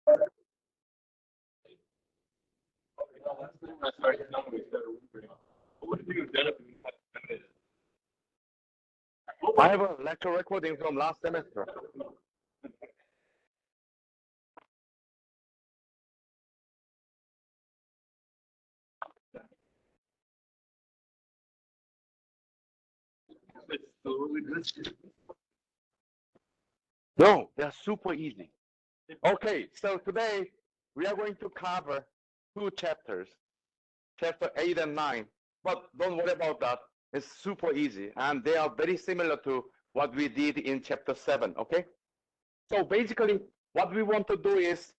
I have a lecture recording from last semester. No, they're super easy. Okay, so today we are going to cover two chapters, chapter 8 and 9. But don't worry about that. It's super easy, and they are very similar to what we did in chapter 7, okay? So basically, what we want to do is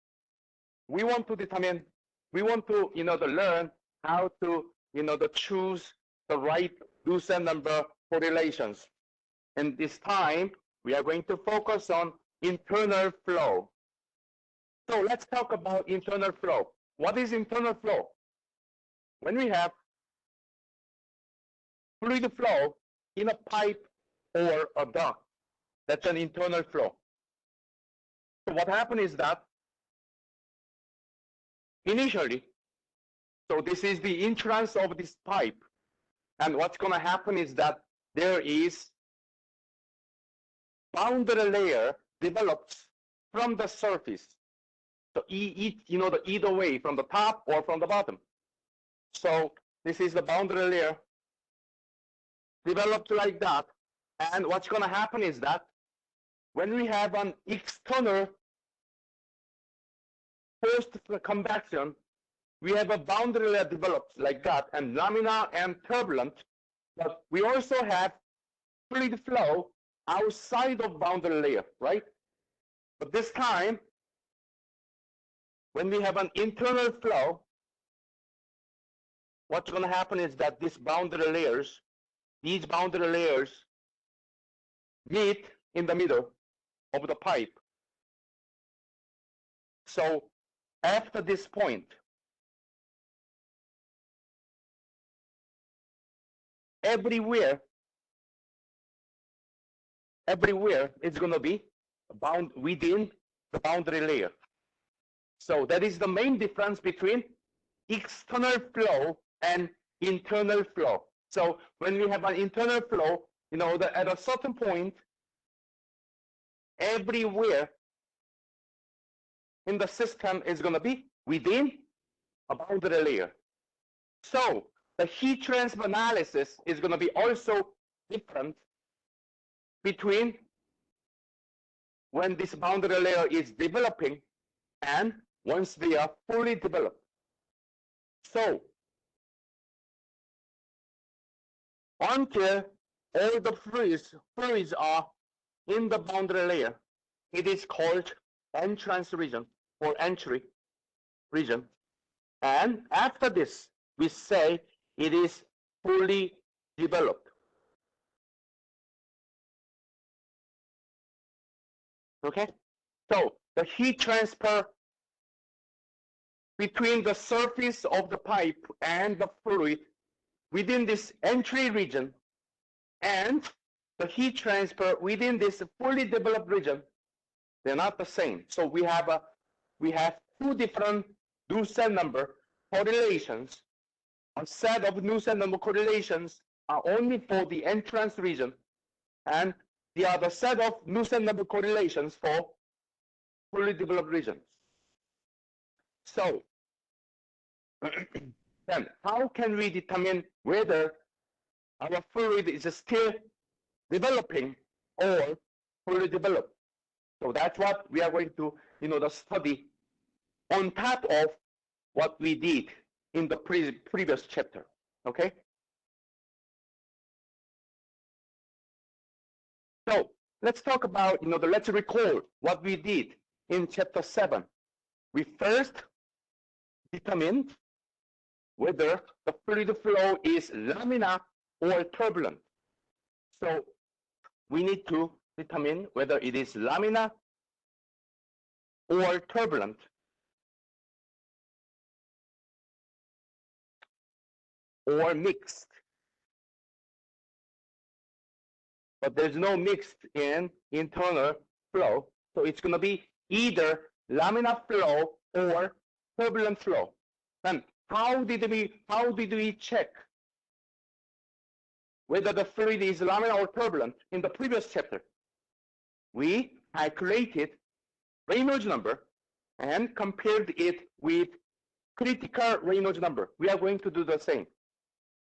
we want to determine, we want to, to learn how to, to choose the right Lucent number correlations. And this time, we are going to focus on internal flow. So let's talk about internal flow. What is internal flow? When we have fluid flow in a pipe or a duct, that's an internal flow. So what happened is that initially, so this is the entrance of this pipe, and what's going to happen is that there is boundary layer develops from the surface. So either way, from the top or from the bottom. So this is the boundary layer developed like that. And what's going to happen is that when we have an external post-convection, we have a boundary layer developed like that, and laminar and turbulent. But we also have fluid flow outside of boundary layer, right? But this time, when we have an internal flow, what's going to happen is that these boundary layers meet in the middle of the pipe. So after this point, everywhere it's going to be bound within the boundary layer. So that is the main difference between external flow and internal flow. So when we have an internal flow, at a certain point, everywhere in the system is going to be within a boundary layer. So the heat transfer analysis is going to be also different between when this boundary layer is developing and once they are fully developed. So until all the fluids are in the boundary layer, it is called entrance region or entry region. And after this, we say it is fully developed. Okay? So the heat transfer between the surface of the pipe and the fluid within this entry region and the heat transfer within this fully developed region, they're not the same. So we have two different Lucent number correlations. A set of Lucent number correlations are only for the entrance region, and the other set of Lucent number correlations for fully developed regions. So then how can we determine whether our fluid is still developing or fully developed? So that's what we are going to study on top of what we did in the previous chapter. Okay? So let's talk about, let's recall what we did in chapter 7. We first determined whether the fluid flow is laminar or turbulent. So we need to determine whether it is laminar or turbulent. Or mixed. But there's no mixed in internal flow. So it's going to be either laminar flow or turbulent flow. And how did we check whether the fluid is laminar or turbulent in the previous chapter? We calculated Reynolds number and compared it with critical Reynolds number. We are going to do the same.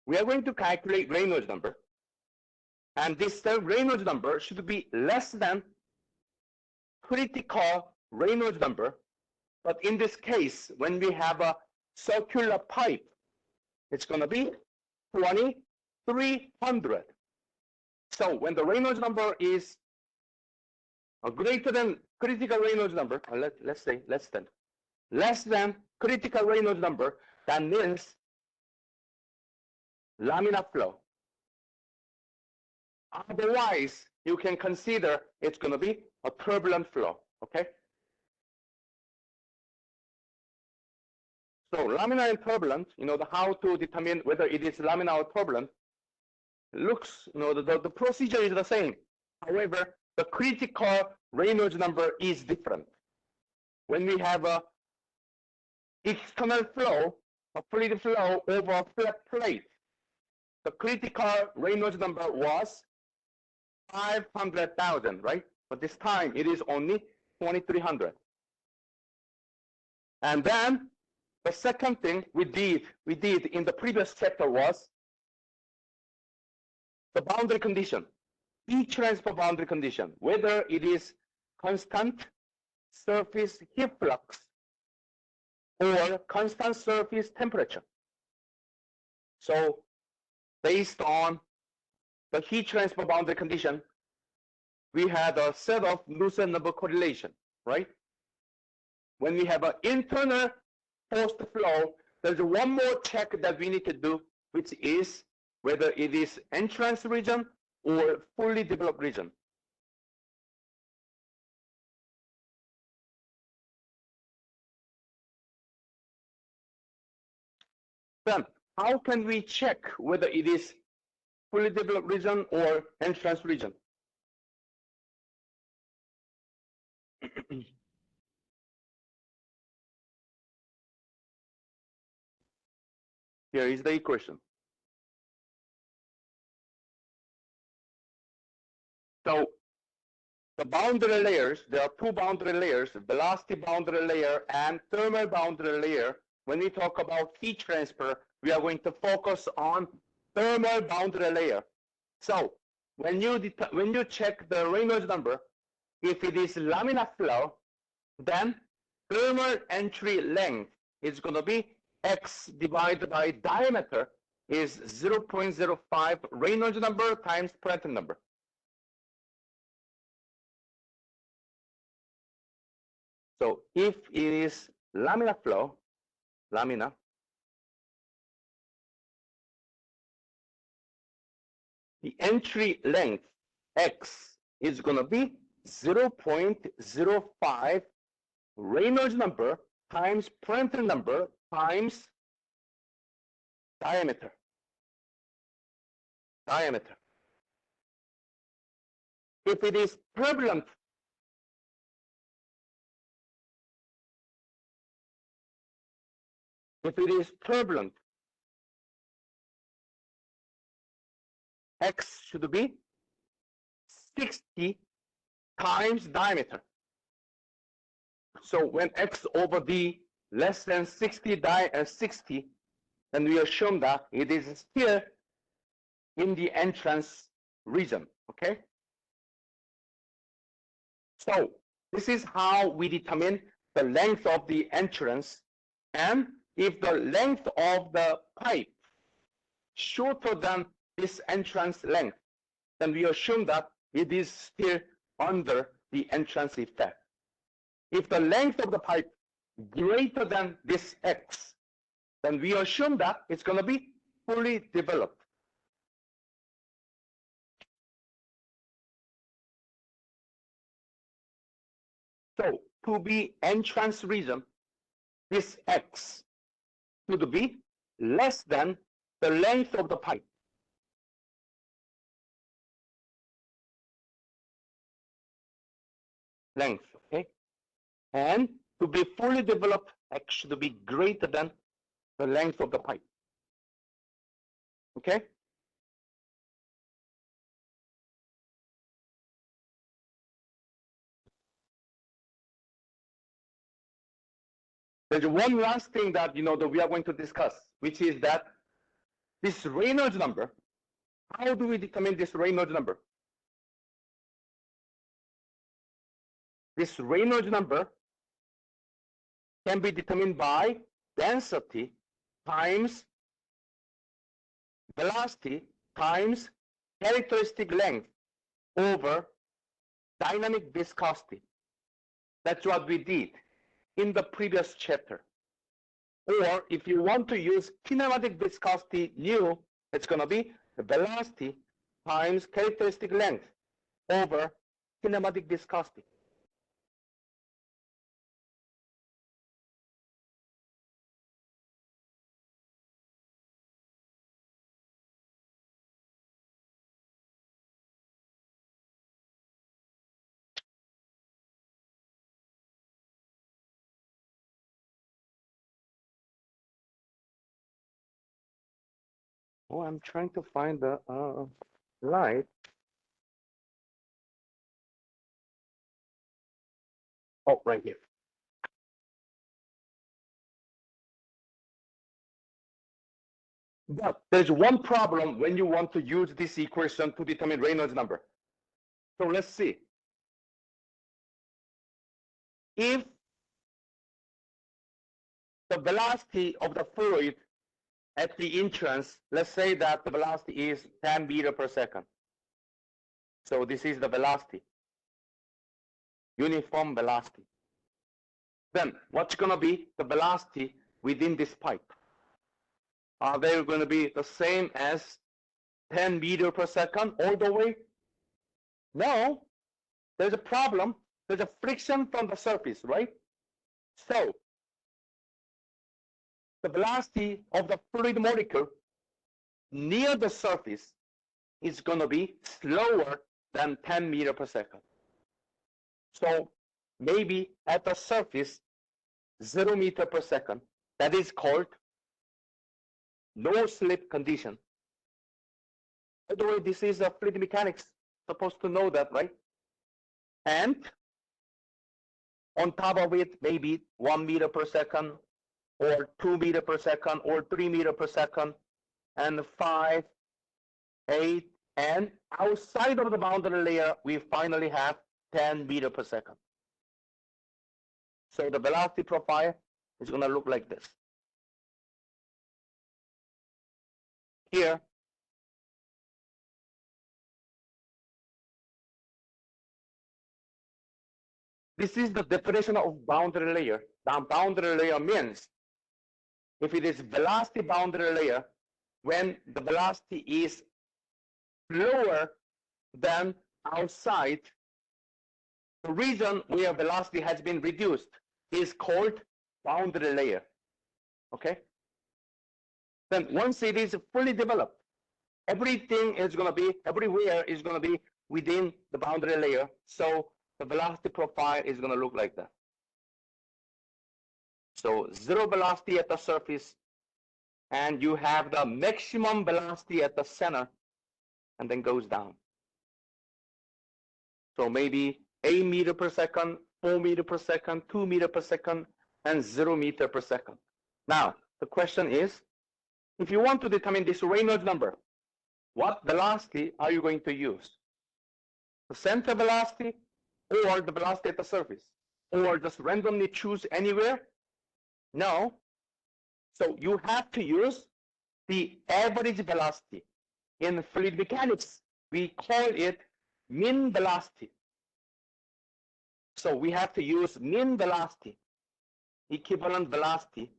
We are going to calculate Reynolds number, and this Reynolds number should be less than critical Reynolds number. But in this case, when we have a circular pipe, it's going to be 2300. So when the Reynolds number is greater than critical Reynolds number, let's say less than critical Reynolds number, that means laminar flow. Otherwise, you can consider it's going to be a turbulent flow, okay? So laminar and turbulent, how to determine whether it is laminar or turbulent, looks, the procedure is the same. However, the critical Reynolds number is different. When we have a external flow, a fluid flow over a flat plate, the critical Reynolds number was 500,000, right? But this time it is only 2300. And then the second thing we did in the previous chapter was the boundary condition, heat transfer boundary condition, whether it is constant surface heat flux or constant surface temperature. So based on the heat transfer boundary condition, we had a set of Lucent number correlation, right? When we have an internal forced flow, there's one more check that we need to do, which is whether it is entrance region or fully developed region. Then, how can we check whether it is fully developed region or entrance region? Here is the equation. So the boundary layers, there are two boundary layers, velocity boundary layer and thermal boundary layer. When we talk about heat transfer, we are going to focus on thermal boundary layer. So when you check the Reynolds number, if it is laminar flow, then thermal entry length is going to be x divided by diameter is 0.05 Reynolds number times Prandtl number. So if it is laminar flow, the entry length x is going to be 0.05 Reynolds number times Prandtl number times diameter. If it is turbulent, x should be 60 times diameter. So when x over d less than 60, then we assume that it is still in the entrance region, okay? So this is how we determine the length of the entrance, and if the length of the pipe shorter than this entrance length, then we assume that it is still under the entrance effect. If the length of the pipe greater than this x, then we assume that it's going to be fully developed. So to be entrance region, this x should be less than the length of the pipe. Length, okay? And to be fully developed, X should be greater than the length of the pipe. Okay? There's one last thing that that we are going to discuss, which is that this Reynolds number. How do we determine this Reynolds number? This Reynolds number can be determined by density times velocity times characteristic length over dynamic viscosity. That's what we did in the previous chapter. Or if you want to use kinematic viscosity nu, it's going to be the velocity times characteristic length over kinematic viscosity. Oh, I'm trying to find the light. Oh, right here. But there's one problem when you want to use this equation to determine Reynolds number. So let's see. If the velocity of the fluid at the entrance, let's say that the velocity is 10 meters per second. So this is the velocity, uniform velocity. Then what's going to be the velocity within this pipe? Are they going to be the same as 10 meters per second all the way? No, there's a problem. There's a friction from the surface, right? So the velocity of the fluid molecule near the surface is going to be slower than 10 meters per second. So maybe at the surface, 0 meter per second. That is called no slip condition. By the way, this is a fluid mechanics, supposed to know that, right? And on top of it, maybe 1 meter per second, or 2 meter per second, or 3 meter per second, and 5, 8, and outside of the boundary layer, we finally have 10 meter per second. So the velocity profile is going to look like this. Here, this is the definition of boundary layer. The boundary layer means if it is velocity boundary layer, when the velocity is lower than outside, the region where velocity has been reduced is called boundary layer. Okay? Then once it is fully developed, everything is going to be, everywhere is going to be within the boundary layer. So the velocity profile is going to look like that. So zero velocity at the surface, and you have the maximum velocity at the center, and then goes down. So maybe 8 meter per second, 4 meter per second, 2 meter per second, and 0 meter per second. Now, the question is, if you want to determine this Reynolds number, what velocity are you going to use? The center velocity or the velocity at the surface? Or just randomly choose anywhere? No. So you have to use the average velocity. In fluid mechanics, we call it mean velocity. So we have to use mean velocity, equivalent velocity.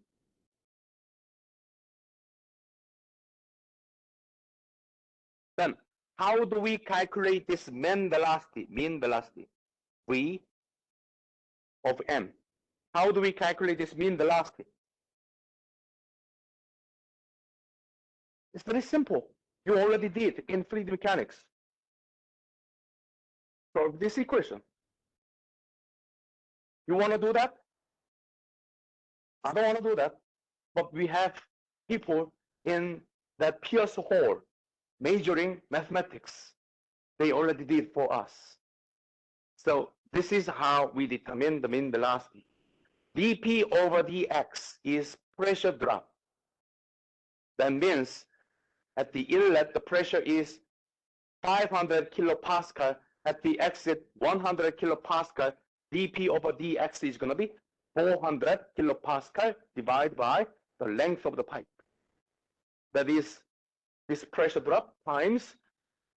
Then how do we calculate this mean velocity? Mean velocity, V of m. How do we calculate this mean velocity? It's very simple. You already did in fluid mechanics. Solve this equation. You want to do that? I don't want to do that. But we have people in that Pierce Hall majoring mathematics. They already did for us. So this is how we determine the mean velocity. dP over dx is pressure drop. That means at the inlet, the pressure is 500 kilopascal. At the exit, 100 kilopascal. dP over dx is going to be 400 kilopascal divided by the length of the pipe. That is this pressure drop times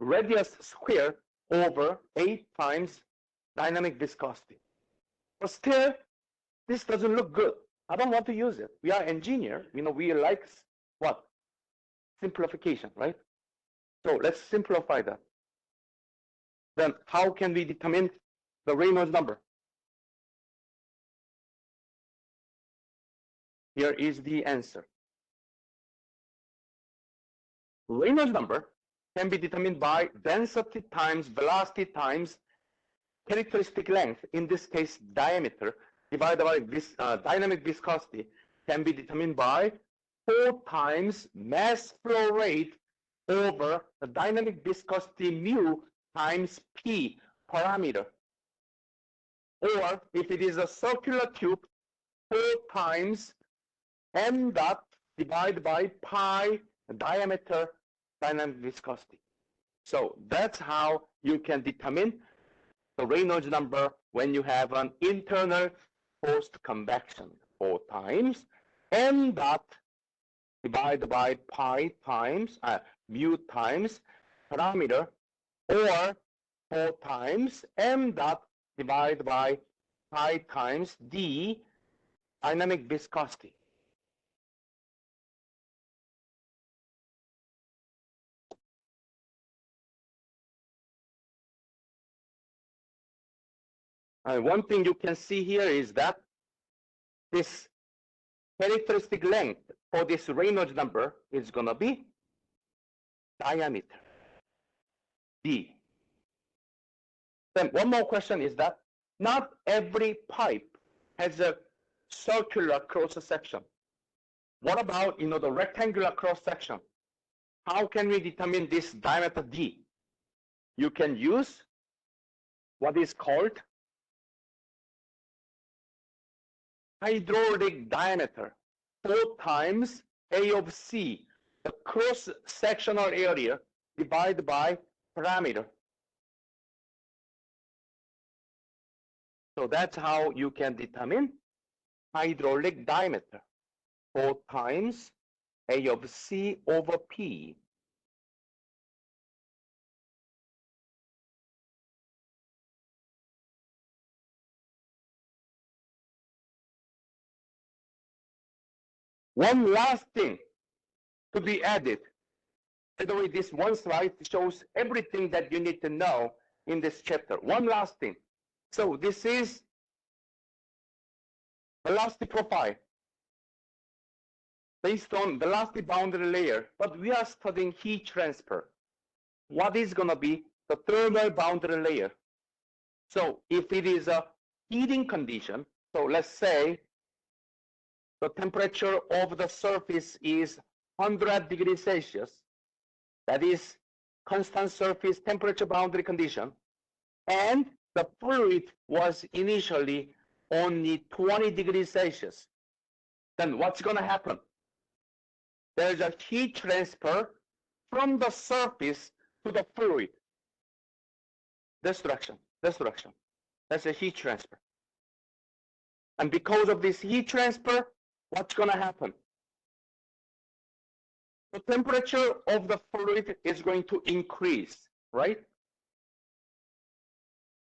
radius square over 8 times dynamic viscosity. But still, this doesn't look good. I don't want to use it. We are engineer. We like what? Simplification, right? So let's simplify that. Then how can we determine the Reynolds number? Here is the answer. Reynolds number can be determined by density times velocity times characteristic length, in this case diameter, divided by this dynamic viscosity, can be determined by 4 times mass flow rate over the dynamic viscosity mu times P parameter. Or if it is a circular tube, 4 times m dot divided by pi diameter dynamic viscosity. So that's how you can determine the Reynolds number when you have an internal forced convection. 4 times m dot divided by pi times mu times parameter, or 4 times m dot divided by pi times d dynamic viscosity. And one thing you can see here is that this characteristic length for this Reynolds number is going to be diameter, d. Then one more question is that not every pipe has a circular cross section. What about the rectangular cross section? How can we determine this diameter d? You can use what is called hydraulic diameter, 4 times A of C, the cross-sectional area divided by parameter. So that's how you can determine hydraulic diameter, 4 times A of C over P. One last thing to be added. By the way, this one slide shows everything that you need to know in this chapter. One last thing. So this is velocity profile based on velocity boundary layer, but we are studying heat transfer. What is going to be the thermal boundary layer? So if it is a heating condition, so let's say the temperature of the surface is 100 degrees Celsius, that is constant surface temperature boundary condition, and the fluid was initially only 20 degrees Celsius, then what's going to happen? There's a heat transfer from the surface to the fluid. This direction. That's a heat transfer. And because of this heat transfer, what's going to happen? The temperature of the fluid is going to increase, right?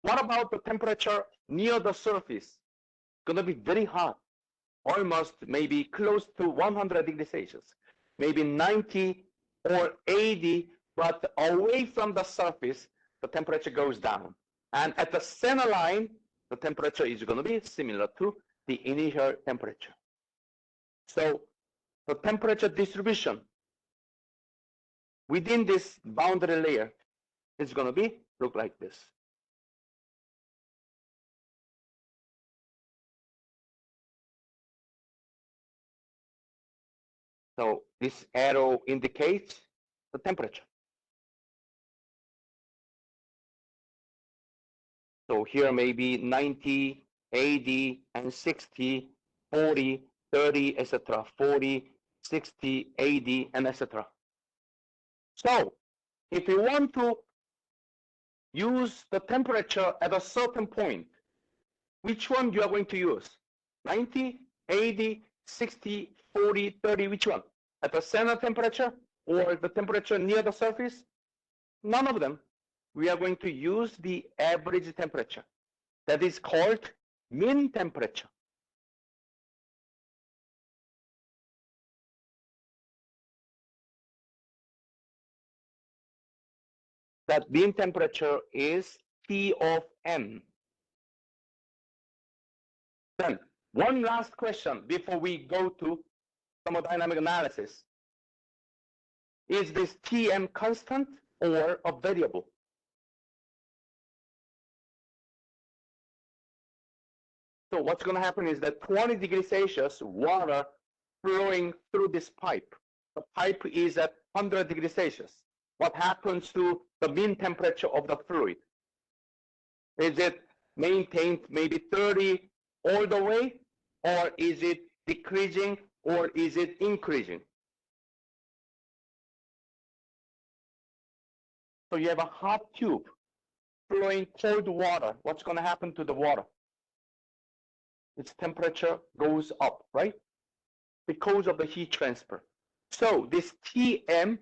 What about the temperature near the surface? It's going to be very hot, almost maybe close to 100 degrees Celsius, maybe 90 or 80, but away from the surface, the temperature goes down. And at the center line, the temperature is going to be similar to the initial temperature. So the temperature distribution within this boundary layer is going to look like this. So this arrow indicates the temperature. So here may be 90, 80, and 60, 40, 30, etc. 40, 60, 80, and etc. So if you want to use the temperature at a certain point, which one you are going to use? 90, 80, 60, 40, 30, which one? At the center temperature or the temperature near the surface? None of them. We are going to use the average temperature. That is called mean temperature. That mean temperature is T of M. Then one last question before we go to thermodynamic analysis. Is this Tm constant or a variable? So what's going to happen is that 20 degrees Celsius water flowing through this pipe. The pipe is at 100 degrees Celsius. What happens to the mean temperature of the fluid? Is it maintained maybe 30 all the way, or is it decreasing, or is it increasing? So you have a hot tube flowing cold water. What's going to happen to the water? Its temperature goes up, right? Because of the heat transfer. So this Tm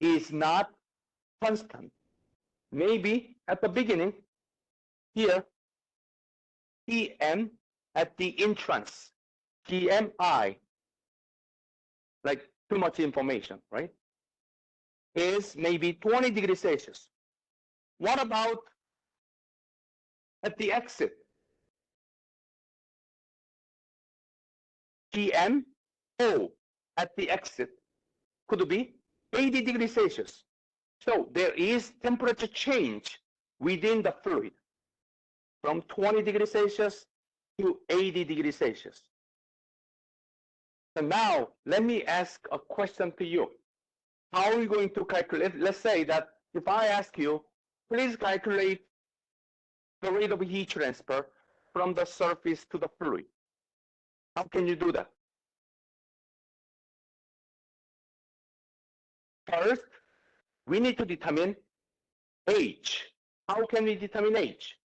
is not constant. Maybe at the beginning, here, Tm at the entrance, Tmi, like too much information, right? Is maybe 20 degrees Celsius. What about at the exit? Tmo at the exit could be 80 degrees Celsius. So there is temperature change within the fluid from 20 degrees Celsius to 80 degrees Celsius. So now let me ask a question to you. How are we going to calculate? Let's say that if I ask you, please calculate the rate of heat transfer from the surface to the fluid. How can you do that? First, we need to determine H. How can we determine H?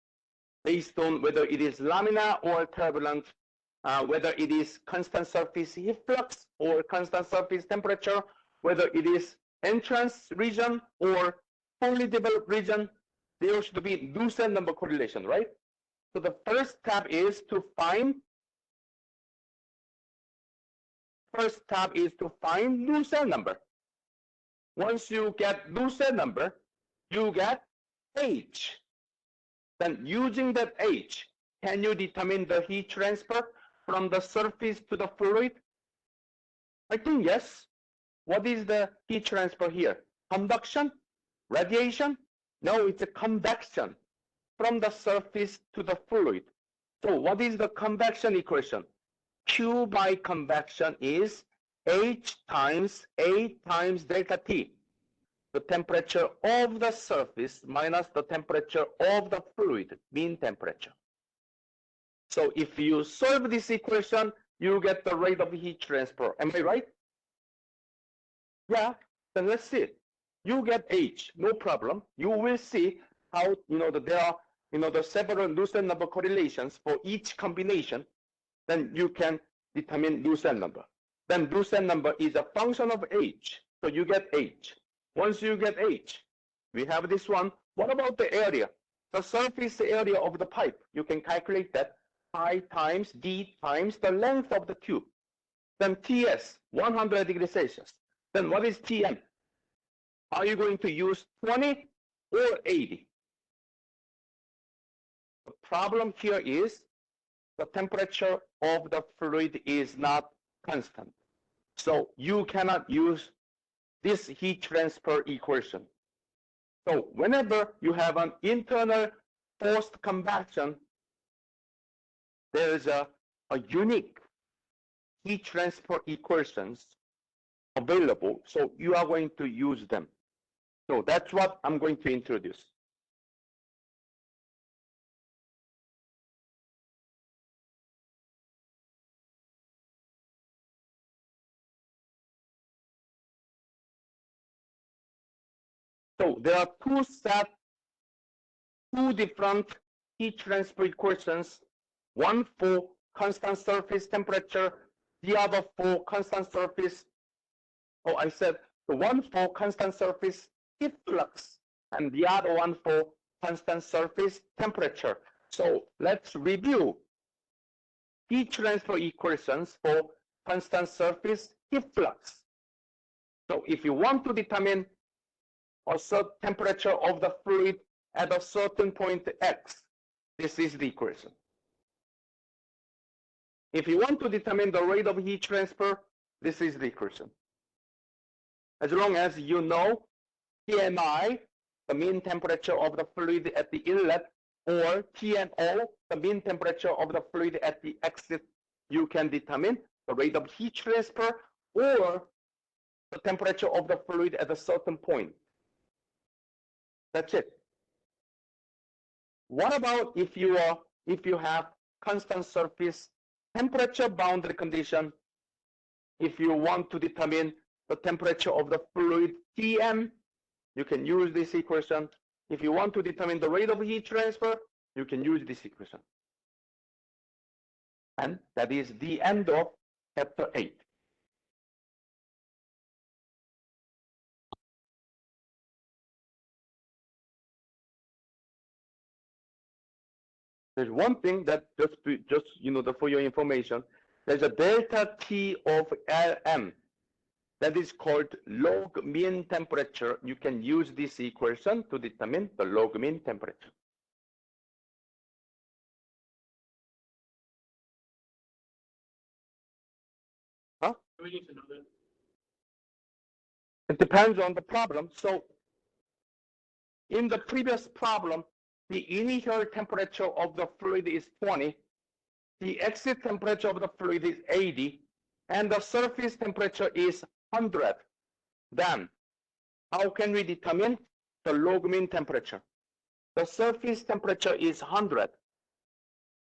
Based on whether it is laminar or turbulent, whether it is constant surface heat flux or constant surface temperature, whether it is entrance region or fully developed region, there should be Lucent number correlation, right? So the first step is to find Lucent number. Once you get Lucent number, you get H. Then using that H, can you determine the heat transfer from the surface to the fluid? I think yes. What is the heat transfer here? Conduction? Radiation? No, it's a convection from the surface to the fluid. So what is the convection equation? Q by convection is H times A times delta T. The temperature of the surface minus the temperature of the fluid, mean temperature. So if you solve this equation, you get the rate of heat transfer. Am I right? Yeah, then let's see. You get H, no problem. You will see how, that there are, the several Lucent number correlations for each combination. Then you can determine Lucent number. Then Lucent number is a function of H. So you get H. Once you get H, we have this one. What about the area? The surface area of the pipe. You can calculate that pi times d times the length of the tube. Then Ts, 100 degrees Celsius. Then what is Tm? Are you going to use 20 or 80? The problem here is the temperature of the fluid is not constant. So you cannot use this heat transfer equation. So whenever you have an internal forced convection, there is a unique heat transfer equations available, so you are going to use them. So that's what I'm going to introduce. So there are two different heat transfer equations, one for constant surface temperature, the other for constant surface, I said the one for constant surface heat flux and the other one for constant surface temperature. So let's review heat transfer equations for constant surface heat flux. So if you want to determine a certain temperature of the fluid at a certain point x, this is the equation. If you want to determine the rate of heat transfer, this is the equation. As long as you know TMI, the mean temperature of the fluid at the inlet, or TMO, the mean temperature of the fluid at the exit, you can determine the rate of heat transfer or the temperature of the fluid at a certain point. That's it. What about if you have constant surface temperature boundary condition? If you want to determine the temperature of the fluid Tm, you can use this equation. If you want to determine the rate of heat transfer, you can use this equation. And that is the end of chapter 8. There's one thing that just for your information, there's a delta T of Lm that is called log mean temperature. You can use this equation to determine the log mean temperature. Huh? We need to know that. It depends on the problem. So in the previous problem, the initial temperature of the fluid is 20, the exit temperature of the fluid is 80, and the surface temperature is 100. Then, how can we determine the log mean temperature? The surface temperature is 100,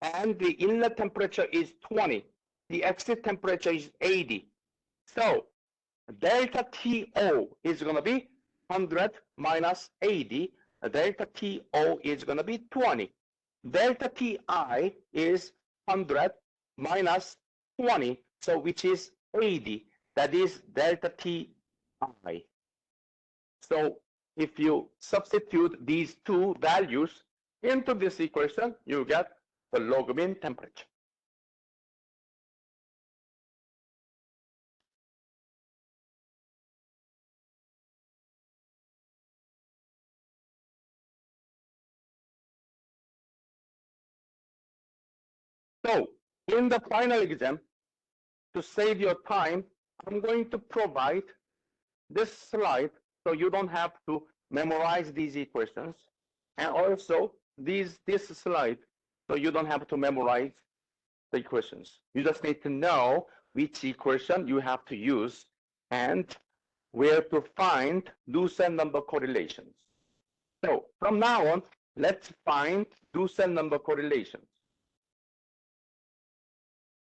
and the inlet temperature is 20. The exit temperature is 80. So, delta TO is going to be 100 minus 80. Delta TO is going to be 20. Delta TI is 100 minus 20, so which is 80. That is delta TI. So if you substitute these two values into this equation, you get the log mean temperature. So in the final exam, to save your time, I'm going to provide this slide so you don't have to memorize these equations, and also this slide so you don't have to memorize the equations. You just need to know which equation you have to use and where to find Deuce number correlations. So from now on, let's find Deuce number correlations.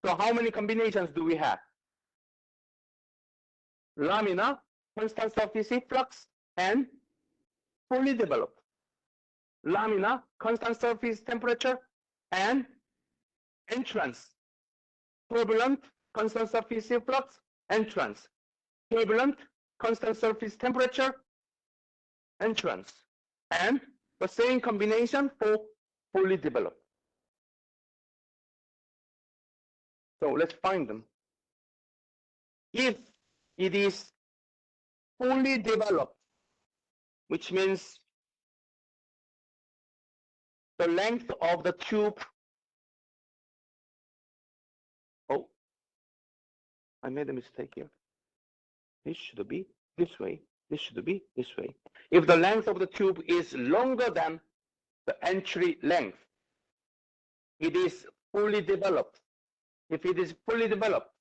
So how many combinations do we have? Laminar, constant surface heat flux, and fully developed. Laminar, constant surface temperature, and entrance. Turbulent, constant surface heat flux, entrance. Turbulent, constant surface temperature, entrance. And the same combination for fully developed. So let's find them. If it is fully developed, which means the length of the tube, oh, I made a mistake here. This should be this way. This should be this way. If the length of the tube is longer than the entry length, it is fully developed. If it is fully developed,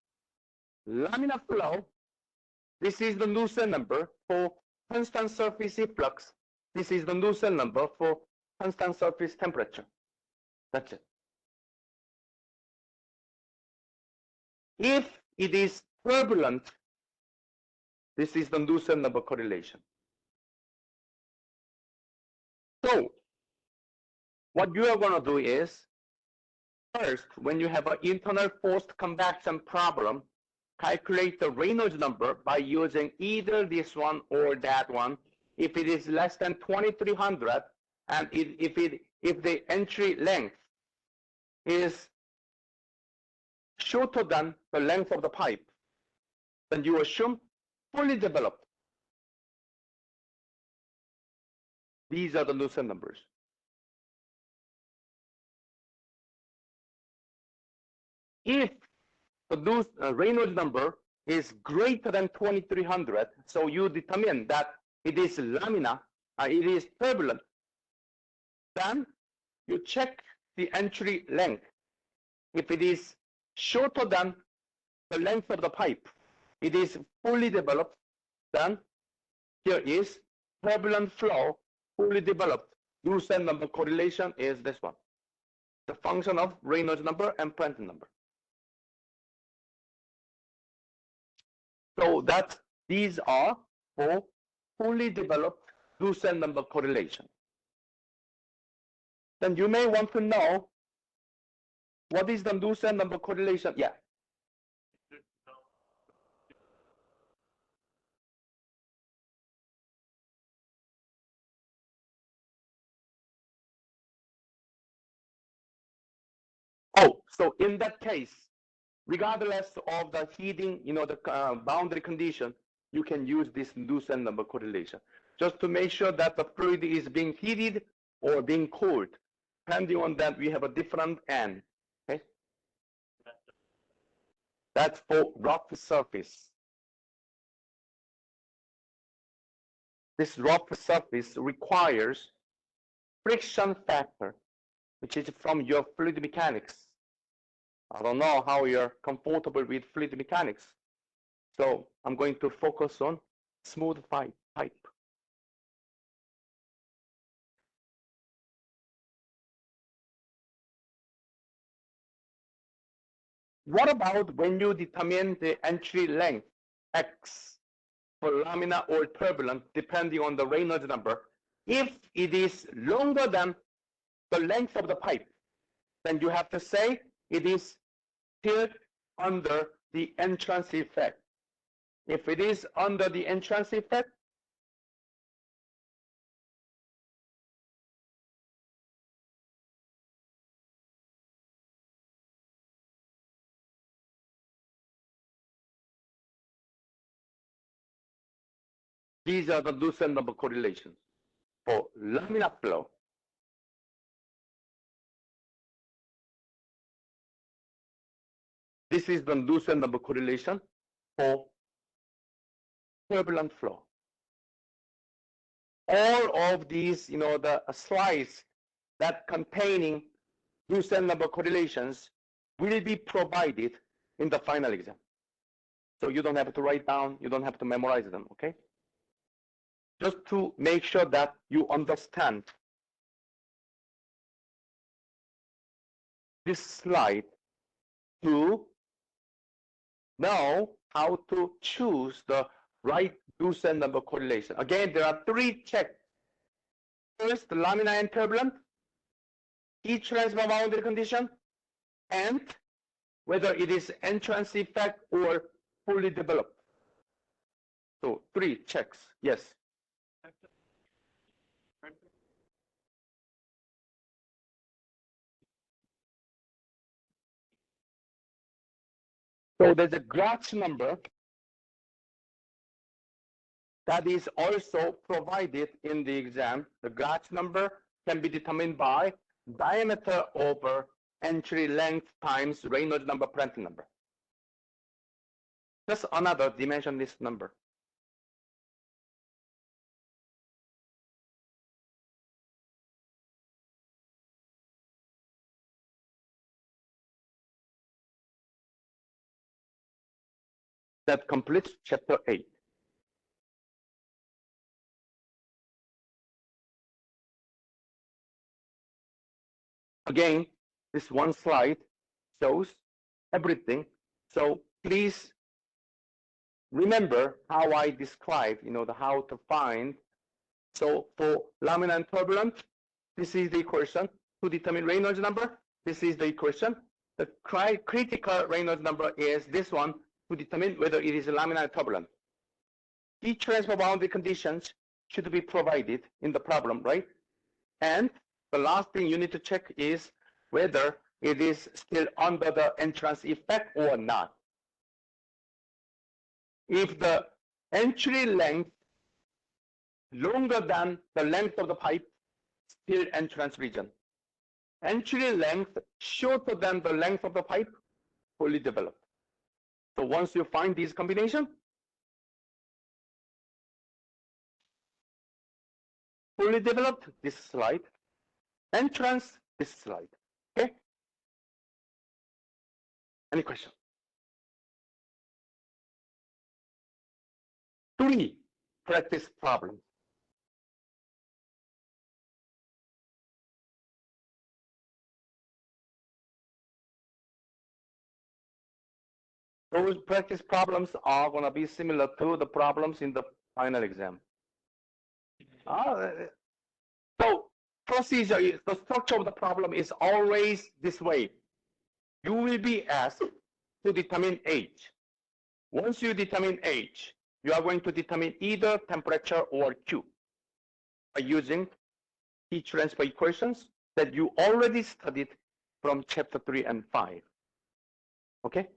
laminar flow, This is the Nusselt number for constant surface heat flux. This is the Nusselt number for constant surface temperature. That's it. If it is turbulent, this is the Nusselt number correlation. So what you are going to do is, first, when you have an internal forced convection problem, calculate the Reynolds number by using either this one or that one. If it is less than 2300, and if the entry length is shorter than the length of the pipe, then you assume fully developed. These are the Nusselt numbers. If the Reynolds number is greater than 2300, so you determine that it is laminar, it is turbulent, then you check the entry length. If it is shorter than the length of the pipe, it is fully developed, then here is turbulent flow, fully developed. Nusselt number correlation is this one, the function of Reynolds number and Prandtl number. So that these are for fully developed Nusselt number correlation. Then you may want to know, what is the Nusselt number correlation? Yeah. Oh, so in that case, regardless of the heating, the boundary condition, you can use this Nusselt number correlation just to make sure that the fluid is being heated or being cooled. Depending on that, we have a different N. Okay, that's for rough surface. This rough surface requires friction factor, which is from your fluid mechanics. I don't know how you're comfortable with fluid mechanics, so I'm going to focus on smooth pipe. What about when you determine the entry length, X, for laminar or turbulent, depending on the Reynolds number? If it is longer than the length of the pipe, then you have to say it is still under the entrance effect. If it is under the entrance effect, these are the Nusselt number correlations for laminar flow. This is the Nusselt number correlation for turbulent flow. All of these, the slides that containing Nusselt number correlations will be provided in the final exam. So you don't have to write down, you don't have to memorize them, okay? Just to make sure that you understand this slide to know how to choose the right Nusselt number correlation. Again, there are three checks. First, laminar and turbulent, heat transfer boundary condition, and whether it is entrance effect or fully developed. So 3 checks, yes. So there's a Grach number that is also provided in the exam. The Grach number can be determined by diameter over entry length times Reynolds number, Prandtl number. Just another dimensionless number. That completes chapter 8. Again, this one slide shows everything. So please remember how I describe, how to find. So for laminar and turbulent, this is the equation to determine Reynolds number. This is the equation. The critical Reynolds number is this one to determine whether it is laminar or turbulent. Heat transfer boundary conditions should be provided in the problem, right? And the last thing you need to check is whether it is still under the entrance effect or not. If the entry length longer than the length of the pipe, still entrance region. Entry length shorter than the length of the pipe, fully developed. So once you find these combination, fully developed, this slide, entrance, this slide. Okay? Any question? 3 practice problems. Those practice problems are going to be similar to the problems in the final exam. So procedure is, the structure of the problem is always this way. You will be asked to determine H. Once you determine H, you are going to determine either temperature or Q by using heat transfer equations that you already studied from chapter 3 and 5. Okay?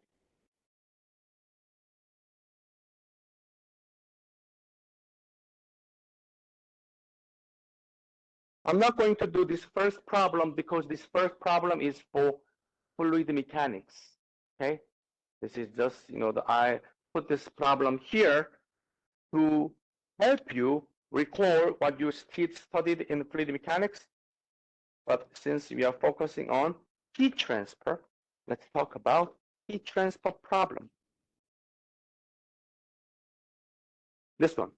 I'm not going to do this first problem because this first problem is for fluid mechanics. Okay? This is just, I put this problem here to help you recall what you studied in fluid mechanics. But since we are focusing on heat transfer, let's talk about heat transfer problem. This one.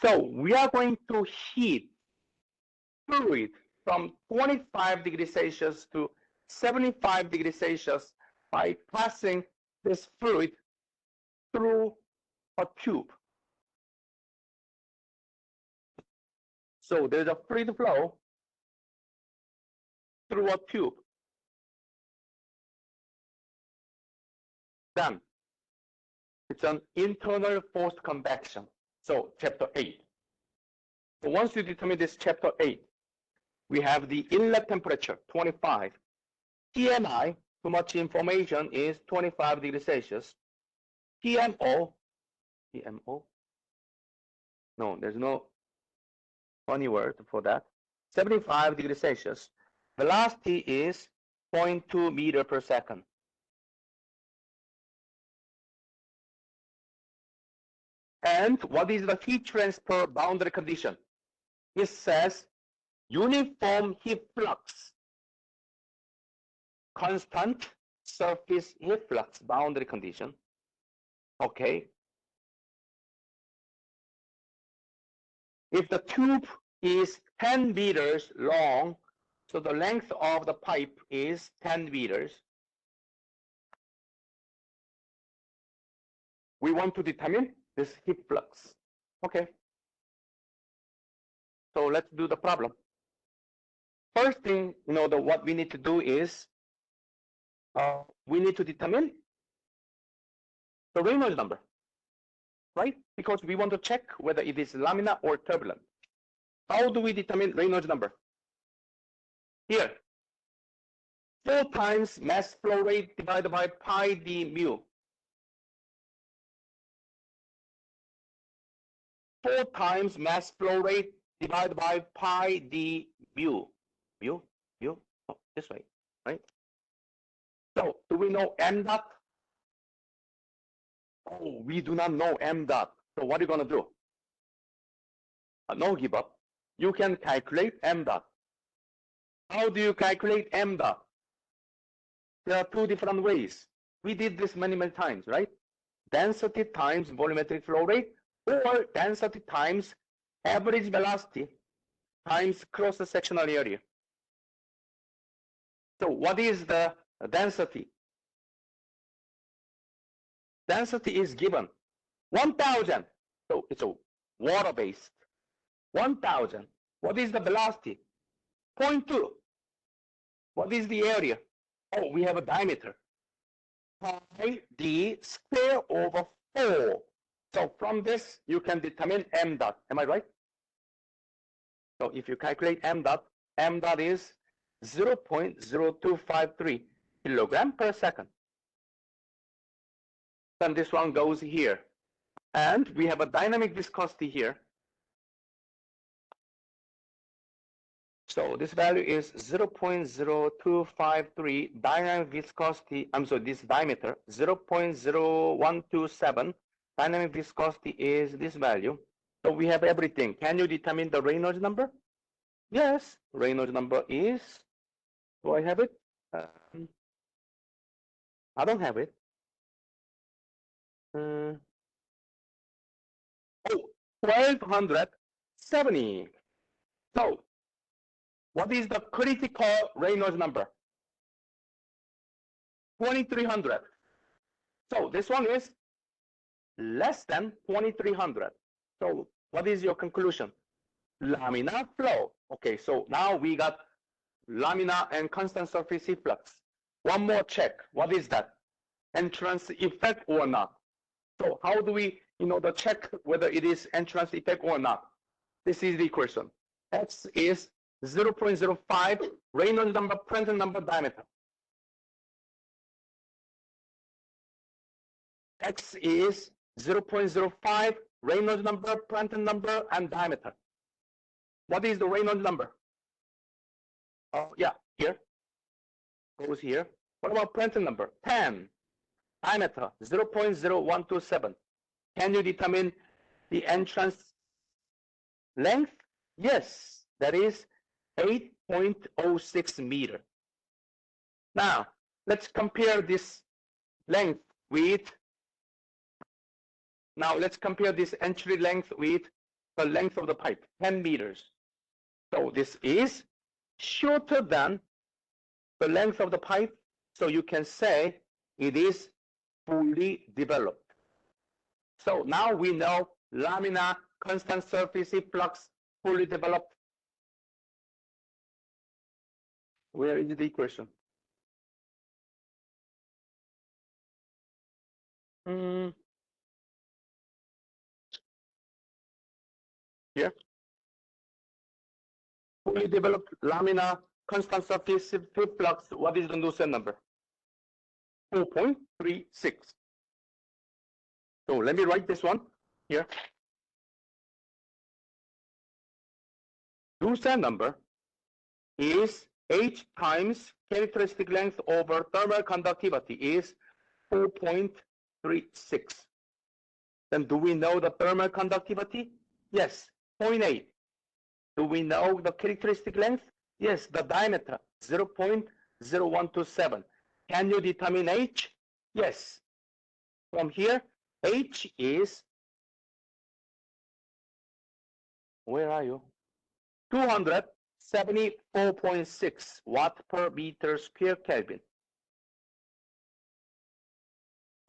So we are going to heat fluid from 25 degrees Celsius to 75 degrees Celsius by passing this fluid through a tube. So there's a fluid flow through a tube. Then it's an internal forced convection. So chapter 8. So once you determine this chapter 8, we have the inlet temperature, 25. TMI, too much information, is 25 degrees Celsius. TMO, no, there's no funny word for that. 75 degrees Celsius. Velocity is 0.2 meter per second. And what is the heat transfer boundary condition? It says uniform heat flux, constant surface heat flux boundary condition. Okay. If the tube is 10 meters long, so the length of the pipe is 10 meters. We want to determine this heat flux. Okay. So let's do the problem. First thing, what we need to do is we need to determine the Reynolds number, right? Because we want to check whether it is laminar or turbulent. How do we determine Reynolds number? Here, 4 times mass flow rate divided by pi d mu. 4 times mass flow rate divided by pi d mu. Mu? Oh, this way, right? So, do we know m dot? Oh, we do not know m dot. So what are you going to do? No give up. You can calculate m dot. How do you calculate m dot? There are 2 different ways. We did this many times, right? Density times volumetric flow rate or density times average velocity times cross-sectional area. So what is the density? Density is given 1,000. So it's a water-based. 1,000. What is the velocity? 0.2. What is the area? Oh, we have a diameter. Pi d square over 4. So from this, you can determine m dot. Am I right? So if you calculate m dot is 0.0253 kilogram per second. Then this one goes here. And we have a dynamic viscosity here. So this value is 0.0253 dynamic viscosity. I'm sorry, this diameter, 0.0127. Dynamic viscosity is this value. So we have everything. Can you determine the Reynolds number? Yes, Reynolds number is, do I have it? I don't have it. Oh, 1270. So what is the critical Reynolds number? 2300. So this one is less than 2300. So what is your conclusion? Laminar flow. Okay, so now we got laminar and constant surface heat flux. One more check. What is that? Entrance effect or not? So how do we, check whether it is entrance effect or not? This is the equation. X is 0.05 Reynolds number, Prandtl number, diameter. X is 0.05 Reynolds number, Prandtl number, and diameter. What is the Reynolds number? Yeah, here. Goes here. What about Prandtl number? 10. Diameter, 0.0127. Can you determine the entrance length? Yes, that is 8.06 meter. Now, let's compare this length with, let's compare this entry length with the length of the pipe, 10 meters. So this is shorter than the length of the pipe. So you can say it is fully developed. So now we know laminar, constant surface heat flux, fully developed. Where is the equation? Here. Fully developed laminar, constant surface heat flux. What is the Nusselt number? 4.36. So let me write this one here. Nusselt number is H times characteristic length over thermal conductivity is 4.36. Then do we know the thermal conductivity? Yes, 0.8. Do we know the characteristic length? Yes, the diameter, 0.0127. Can you determine H? Yes. From here, H is, where are you? 274.6 watt per meter square Kelvin.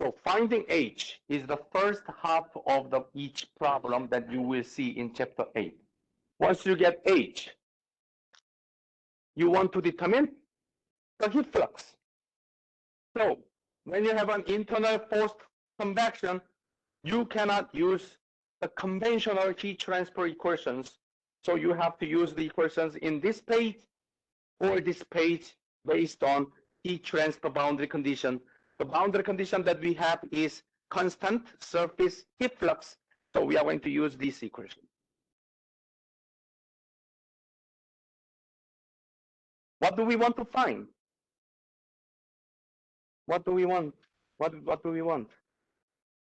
So finding H is the first half of each problem that you will see in chapter 8. Once you get H, you want to determine the heat flux. So when you have an internal forced convection, you cannot use the conventional heat transfer equations. So you have to use the equations in this page or this page based on heat transfer boundary condition. The boundary condition that we have is constant surface heat flux. So we are going to use this equation. What do we want to find? What do we want? What do we want?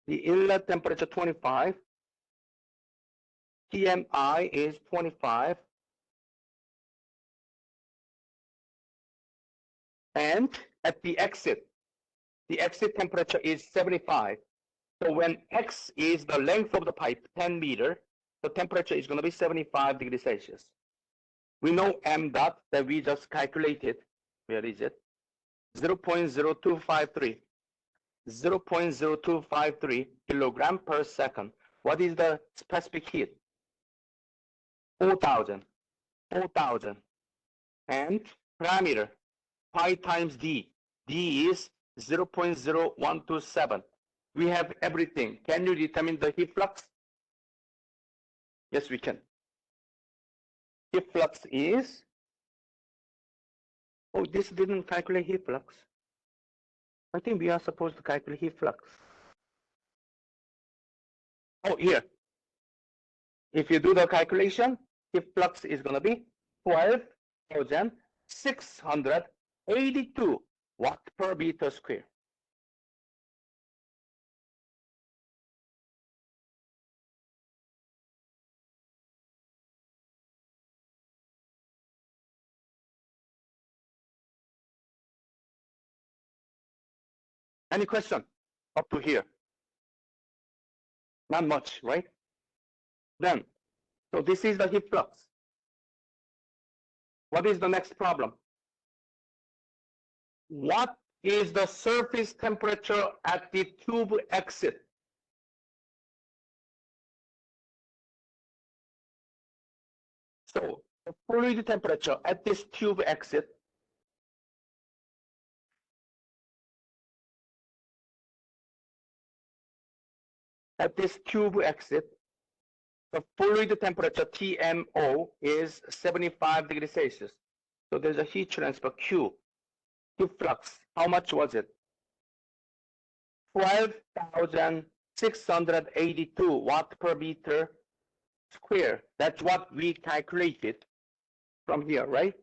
The inlet temperature 25. TMI is 25. And at the exit temperature is 75. So when X is the length of the pipe, 10 meter, the temperature is going to be 75 degrees Celsius. We know m dot that we just calculated. Where is it? 0.0253. 0.0253 kilogram per second. What is the specific heat? 4,000. 4,000. And parameter, pi times d. D is 0.0127. We have everything. Can you determine the heat flux? Yes, we can. Heat flux is, oh, this didn't calculate heat flux. I think we are supposed to calculate heat flux. Oh, here. If you do the calculation, heat flux is going to be 12,682 watt per meter square. Any question up to here? Not much, right? Then, so this is the heat flux. What is the next problem? What is the surface temperature at the tube exit? So the fluid temperature at this tube exit the fluid temperature TMO is 75 degrees Celsius. So there's a heat transfer Q. Heat flux, how much was it? 12,682 watt per meter square. That's what we calculated from here, right?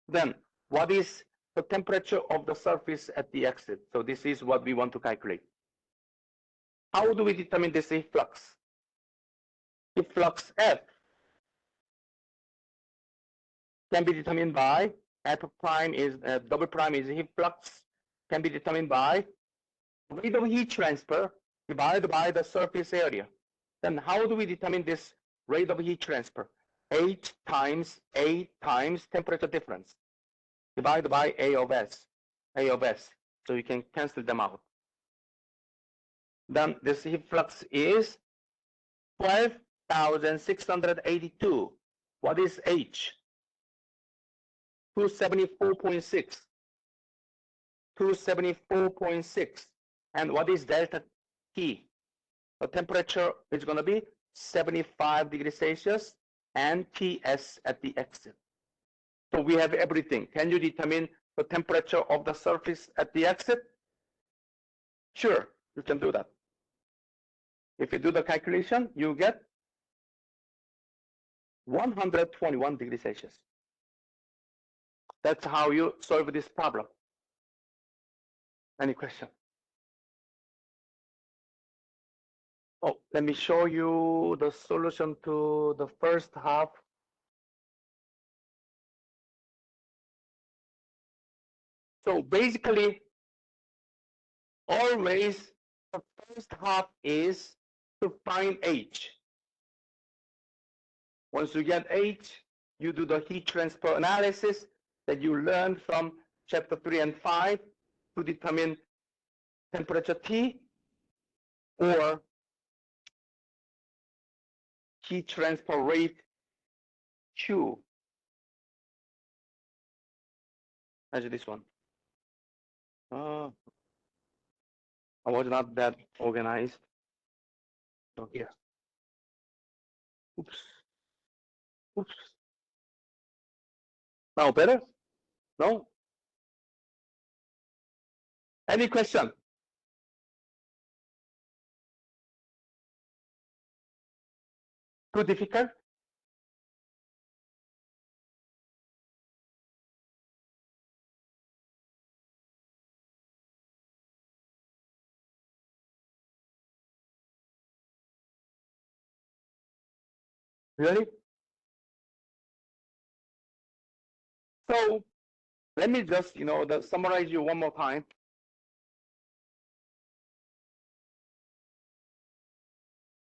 Then what is the temperature of the surface at the exit? So this is what we want to calculate. How do we determine this heat flux? Heat flux F can be determined by F prime is double prime is heat flux can be determined by rate of heat transfer divided by the surface area. Then how do we determine this rate of heat transfer? H times A times temperature difference divided by A of S. So you can cancel them out. Then this heat flux is 12,682. What is H? 274.6. 274.6. And what is delta T? The temperature is going to be 75 degrees Celsius and TS at the exit. So we have everything. Can you determine the temperature of the surface at the exit? Sure, you can do that. If you do the calculation, you get 121 degrees Celsius. That's how you solve this problem. Any question? Oh, let me show you the solution to the first half. So basically, always the first half is to find H. Once you get H, you do the heat transfer analysis that you learned from chapter 3 and 5 to determine temperature T or heat transfer rate Q. As this one. I was not that organized. So here. Oops. Now better? No? Any question? Too difficult? Really? So let me just, summarize you one more time.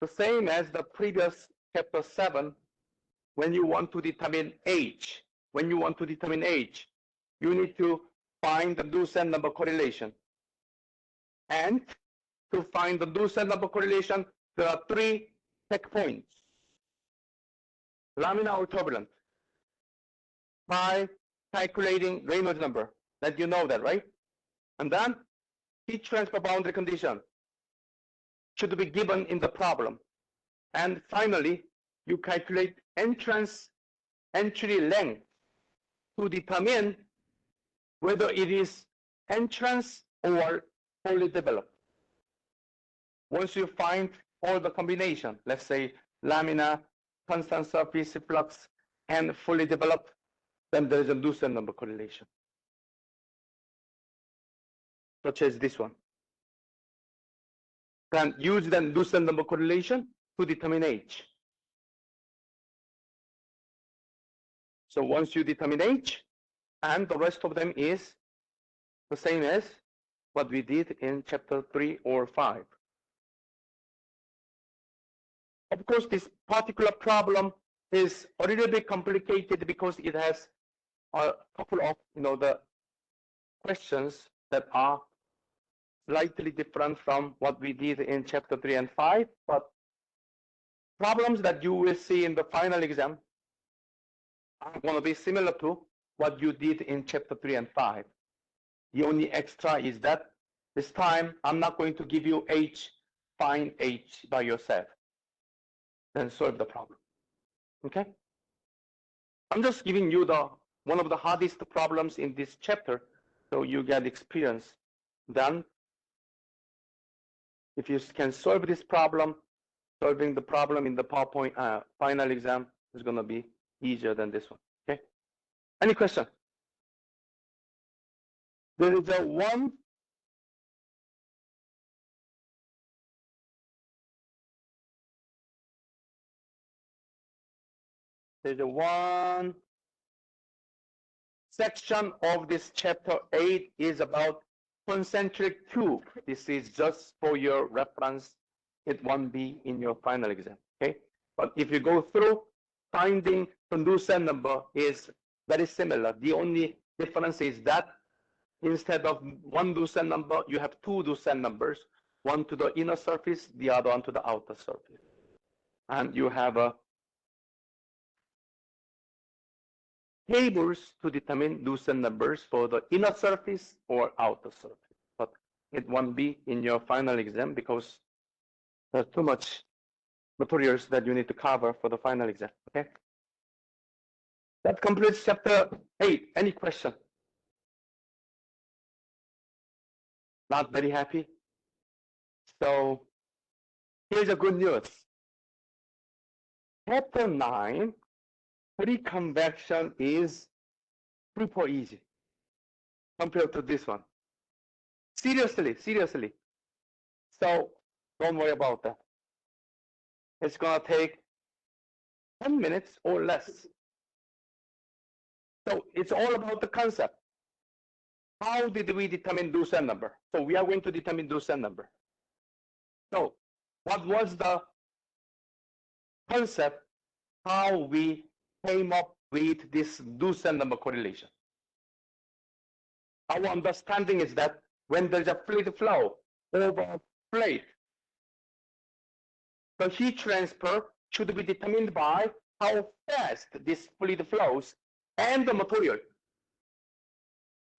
the same as the previous chapter 7. When you want to determine age, you need to find the Dusan number correlation. And to find the Dusan number correlation, there are 3 checkpoints. Laminar or turbulent. By calculating Reynolds number, that you know that, right? And then heat transfer boundary condition should be given in the problem. And finally, you calculate entry length to determine whether it is entrance or fully developed. Once you find all the combination, let's say laminar, constant surface flux, and fully developed, then there is a Dusan number correlation, such as this one. Then use the Dusan number correlation to determine age. So once you determine age, and the rest of them is the same as what we did in chapter 3 or 5. Of course, this particular problem is a little bit complicated because it has a couple of, the questions that are slightly different from what we did in chapter 3 and 5, but problems that you will see in the final exam are going to be similar to what you did in chapter 3 and 5. The only extra is that this time I'm not going to give you H, find H by yourself, then solve the problem. Okay? I'm just giving you one of the hardest problems in this chapter, so you get experience. Then, if you can solve this problem, solving the problem in the PowerPoint final exam is going to be easier than this one. Okay? Any question? There is one section of this chapter 8 is about concentric tube. This is just for your reference. It won't be in your final exam. Okay? But if you go through, finding the Dusan number is very similar. The only difference is that instead of one Dusan number, you have 2 Dusan numbers, one to the inner surface, the other one to the outer surface. And you have tables to determine Dusan numbers for the inner surface or outer surface. But it won't be in your final exam because there's too much materials that you need to cover for the final exam. Okay? That completes chapter 8. Any question? Not very happy? So here's a good news. Chapter 9, free convection is super easy compared to this one. Seriously. So don't worry about that. It's going to take 10 minutes or less. So it's all about the concept. How did we determine Dusan number? So we are going to determine Dusan number. So what was the concept, how we came up with this Dusan number correlation? Our understanding is that when there's a fluid flow over a plate, the heat transfer should be determined by how fast this fluid flows and the material.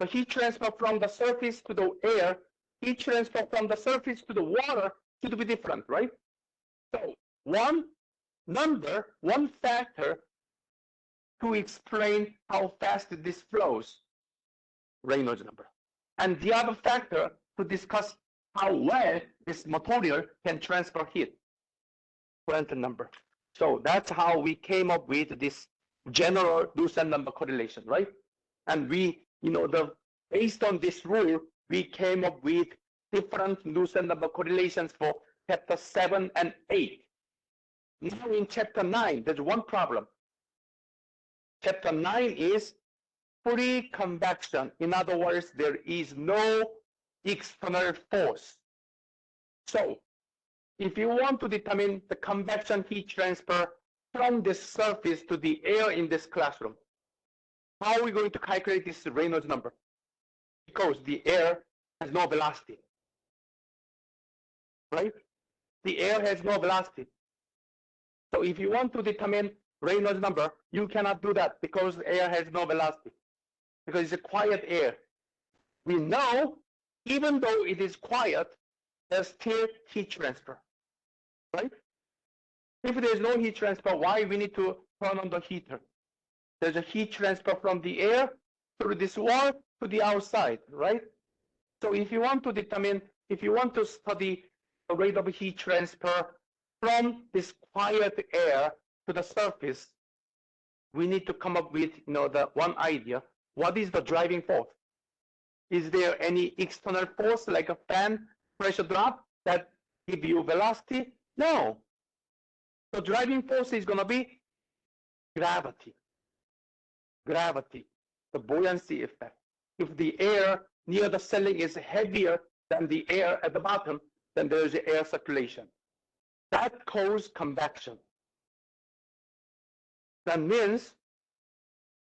The heat transfer from the surface to the air, heat transfer from the surface to the water should be different, right? So one factor to explain how fast this flows, Reynolds number. And the other factor to discuss how well this material can transfer heat, Prandtl number. So that's how we came up with this general Dusan number correlation, right? And we, based on this rule, we came up with different Dusan number correlations for chapter 7 and 8. Now in chapter 9, there's one problem. Chapter 9 is free convection. In other words, there is no external force. So if you want to determine the convection heat transfer from this surface to the air in this classroom, how are we going to calculate this Reynolds number? Because the air has no velocity, right? The air has no velocity. So if you want to determine Reynolds number, you cannot do that because air has no velocity, because it's a quiet air. We know, even though it is quiet, there's still heat transfer, right? If there's no heat transfer, why we need to turn on the heater? There's a heat transfer from the air through this wall to the outside, right? So if you want to determine, if you want to study the rate of heat transfer from this quiet air to the surface, we need to come up with, the one idea. What is the driving force? Is there any external force like a fan pressure drop that give you velocity? No. The driving force is going to be gravity. Gravity, the buoyancy effect. If the air near the ceiling is heavier than the air at the bottom, then there is air circulation. That causes convection. That means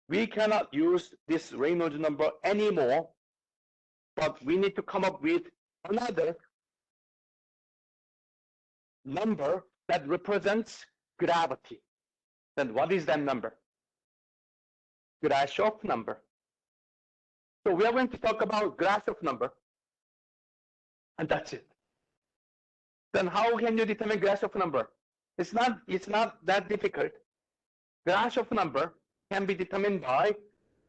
we cannot use this Reynolds number anymore, but we need to come up with another number that represents gravity. Then what is that number? Grashof number. So we are going to talk about Grashof number, and that's it. Then how can you determine Grashof number? It's not that difficult. Grashof number can be determined by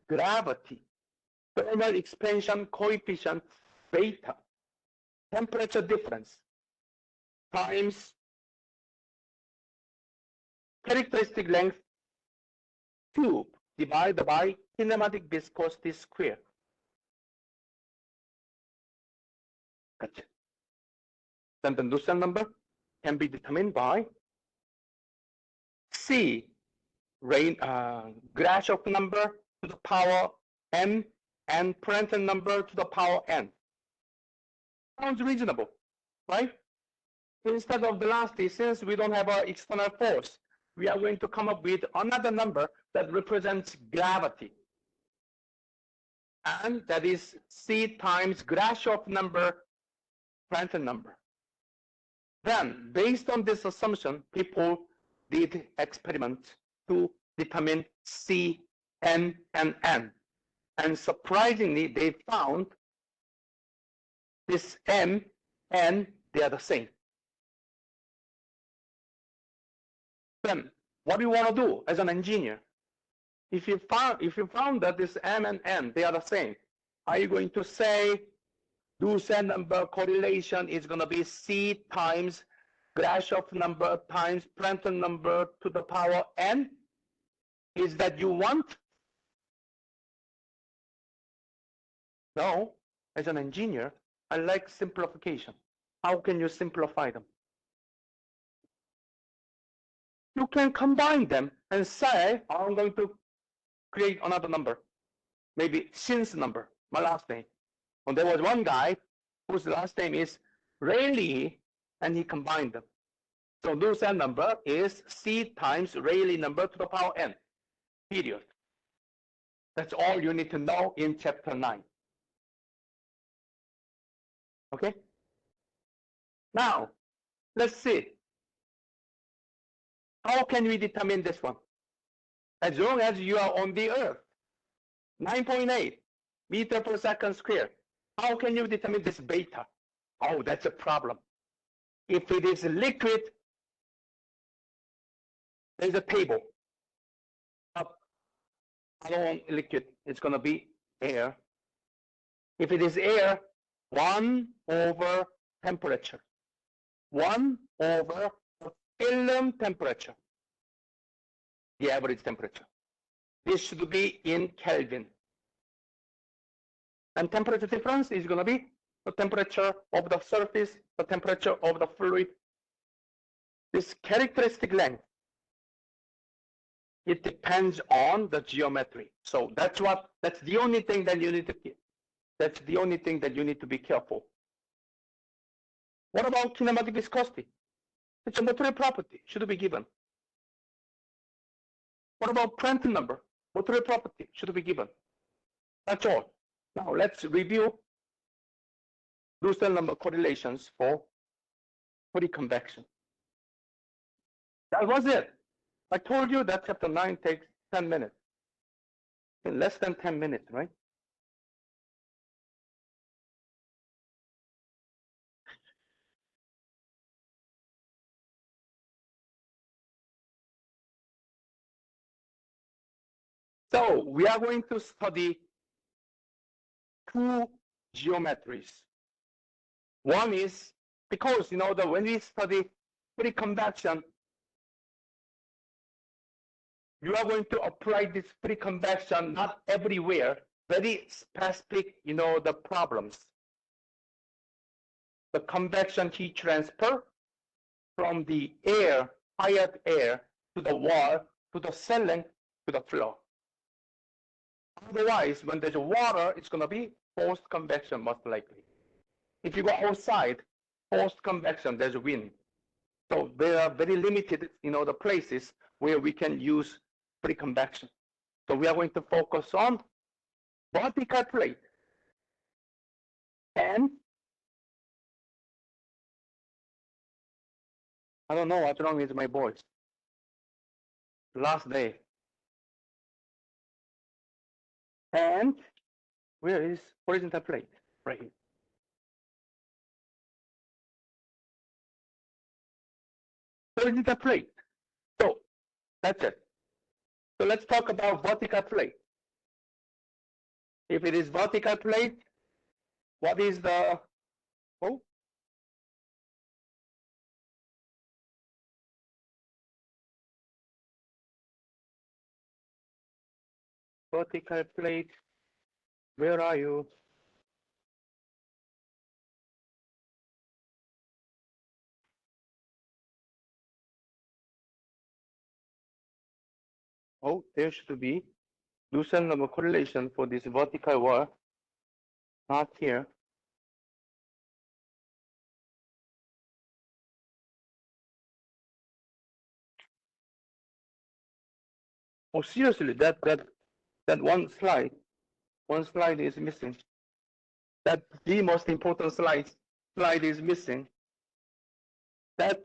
gravity, thermal expansion coefficient beta, temperature difference, times characteristic length cube divided by kinematic viscosity square. Gotcha. Then the Nusselt number can be determined by C, Grashof number to the power m and Prandtl number to the power n. Sounds reasonable, right? Instead of velocity, since we don't have an external force, we are going to come up with another number that represents gravity. And that is C times Grashof number, Prandtl number. Then, based on this assumption, people did experiments to determine C, M, and N. And surprisingly, they found this M, N, they are the same. Then, what do you want to do as an engineer? If you found that this M and N, they are the same, are you going to say Nusselt number correlation is going to be C times Grashof number times Prandtl number to the power n? Is that you want? No. As an engineer, I like simplification. How can you simplify them? You can combine them and say, I'm going to create another number. Maybe Shin's number, my last name. And there was one guy whose last name is Rayleigh, and he combined them. So Nusselt number is C times Rayleigh number to the power n, period. That's all you need to know in chapter 9. Okay? Now, let's see. How can we determine this one? As long as you are on the Earth, 9.8 meter per second square, how can you determine this beta? Oh, that's a problem. If it is liquid, there's a table. Alone liquid, it's going to be air. If it is air, 1 over temperature. 1 over the film temperature, the average temperature. This should be in Kelvin. And temperature difference is going to be the temperature of the surface, the temperature of the fluid. This characteristic length, it depends on the geometry. So that's the only thing that you need to keep. That's the only thing that you need to be careful. What about kinematic viscosity? It's a material property, should be given. What about Prandtl number? Material property should be given. That's all. Now let's review Russell number correlations for free convection. That was it. I told you that chapter 9 takes 10 minutes. In less than 10 minutes, right? So we are going to study two geometries. One is because that when we study free convection, you are going to apply this free convection not everywhere, very specific, the problems. The convection heat transfer from the air, higher air, to the wall, to the ceiling, to the floor. Otherwise, when there's water, it's going to be forced convection most likely. If you go outside, forced convection, there's wind. So there are very limited, the places where we can use free convection. So we are going to focus on vertical plate and I don't know what's wrong with my voice. Last day. And where is horizontal plate? Right here. Horizontal plate. So that's it. So let's talk about vertical plate. If it is vertical plate, what is the vertical plate? Where are you? Oh, there should be Lucent number correlation for this vertical wall. Not here. Oh, seriously, that one slide is missing. That the most important slide is missing. That's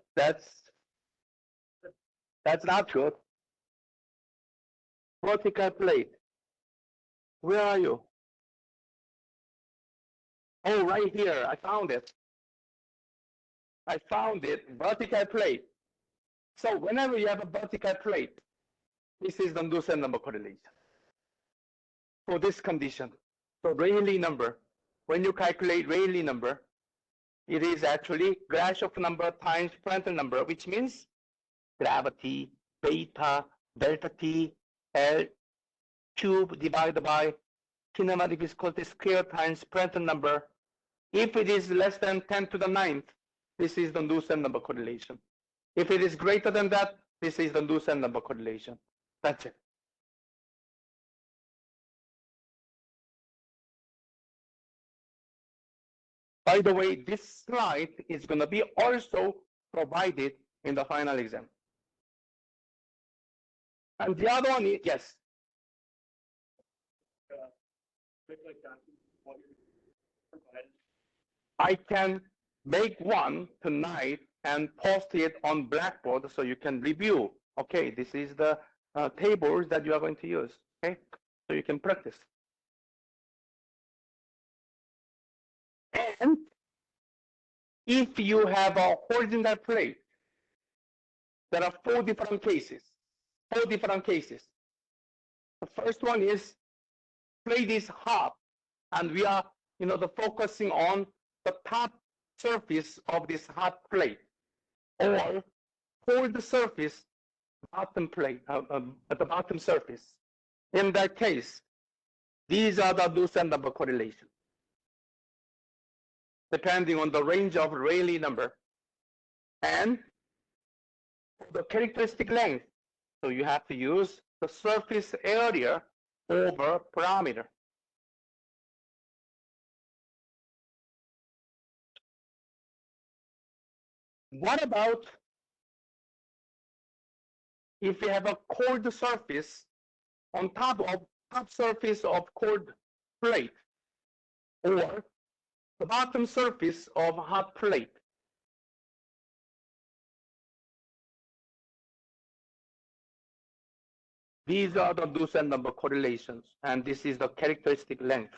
not good. Vertical plate. Where are you? Oh, right here. I found it. Vertical plate. So whenever you have a vertical plate, this is the Lucent number correlation for this condition. So Rayleigh number, when you calculate Rayleigh number, it is actually Grashof number times Prandtl number, which means gravity, beta, delta T, L cube divided by kinematic viscosity square times Prandtl number. If it is less than 10 to the 9th, this is the Lucent number correlation. If it is greater than that, this is the Lucent number correlation. That's it. By the way, this slide is going to be also provided in the final exam. And the other one is, yes. I can make one tonight and post it on Blackboard so you can review. Okay, this is the tables that you are going to use. Okay, so you can practice. And if you have a horizontal plate, there are 4 different cases. 4 different cases. The first one is plate is hot, and we are, focusing on the top surface of this hot plate, or cold surface, bottom plate, at the bottom surface. In that case, these are the Lucent number correlation, depending on the range of Rayleigh number and the characteristic length. So you have to use the surface area over parameter. What about if you have a cold surface on top surface of cold plate or the bottom surface of hot plate. These are the Deussen number correlations, and this is the characteristic length.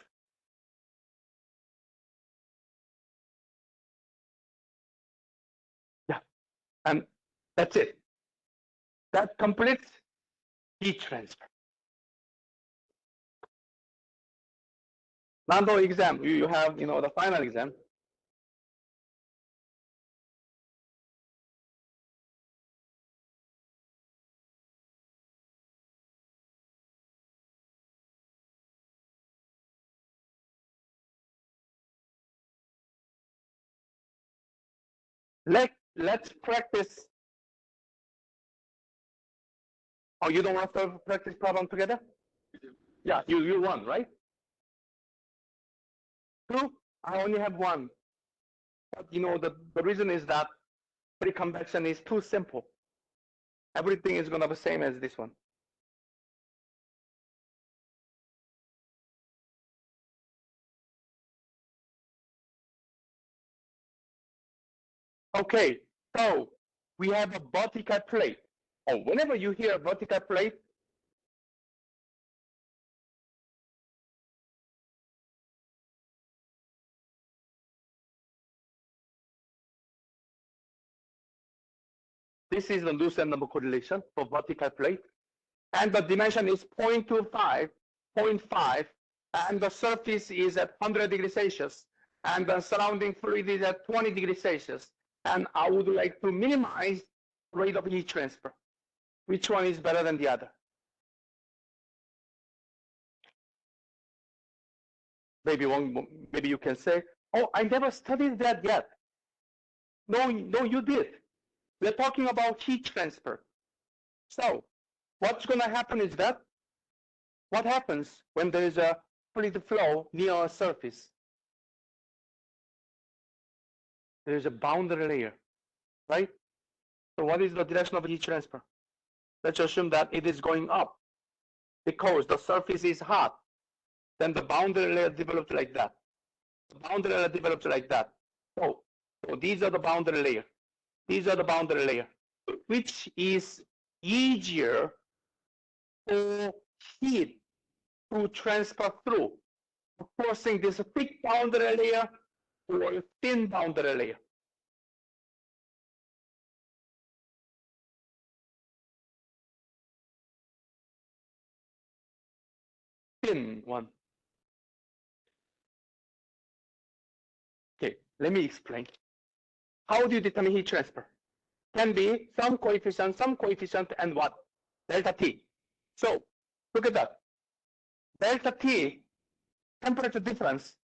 Yeah, and that's it. That completes heat transfer. Now the exam, you have, the final exam. Let's practice. Oh, you don't want to practice problem together? Yeah, you won, right? Two, I only have one. But the reason is that pre-convection is too simple. Everything is going to be the same as this one. Okay, so we have a vertical plate. Oh, whenever you hear a vertical plate, this is the Deussen number correlation for vertical plate. And the dimension is 0.25, 0.5, and the surface is at 100 degrees Celsius, and the surrounding fluid is at 20 degrees Celsius. And I would like to minimize rate of heat transfer. Which one is better than the other? Maybe you can say, oh, I never studied that yet. No, you did. We're talking about heat transfer. So what's going to happen is that, what happens when there is a fluid flow near a surface? There is a boundary layer, right? So what is the direction of heat transfer? Let's assume that it is going up because the surface is hot. Then the boundary layer develops like that. The boundary layer develops like that. So these are the boundary layer. These are the boundary layer, which is easier for heat to transfer through, crossing this thick boundary layer or a thin boundary layer. Thin one. Okay, let me explain. How do you determine heat transfer? Can be some coefficient, and what? Delta T. So look at that. Delta T, temperature difference,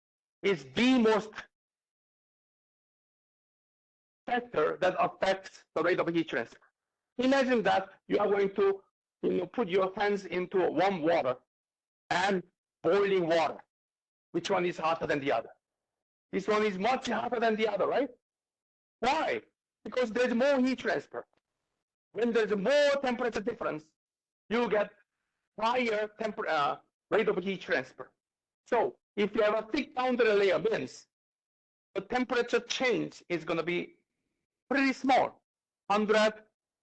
is the most factor that affects the rate of heat transfer. Imagine that you are going to put your hands into warm water and boiling water. Which one is hotter than the other? This one is much hotter than the other, right? Why? Because there's more heat transfer. When there's more temperature difference, you get higher rate of heat transfer. So if you have a thick boundary layer, means the temperature change is going to be pretty small, 100,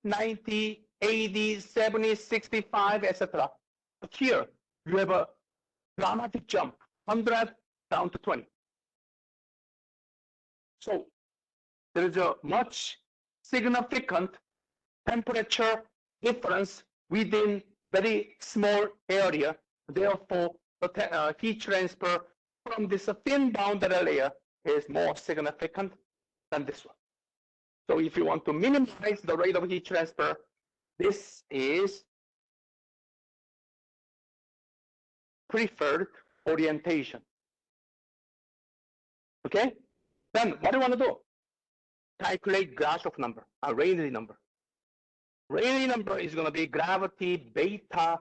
90, 80, 70, 65, etc. But here you have a dramatic jump, 100 down to 20. So there is a much significant temperature difference within very small area. Therefore, the heat transfer from this thin boundary layer is more significant than this one. So if you want to minimize the rate of heat transfer, this is preferred orientation. Okay? Then what do you want to do? Calculate Grashof number, a Rayleigh number. Rayleigh number is going to be gravity, beta,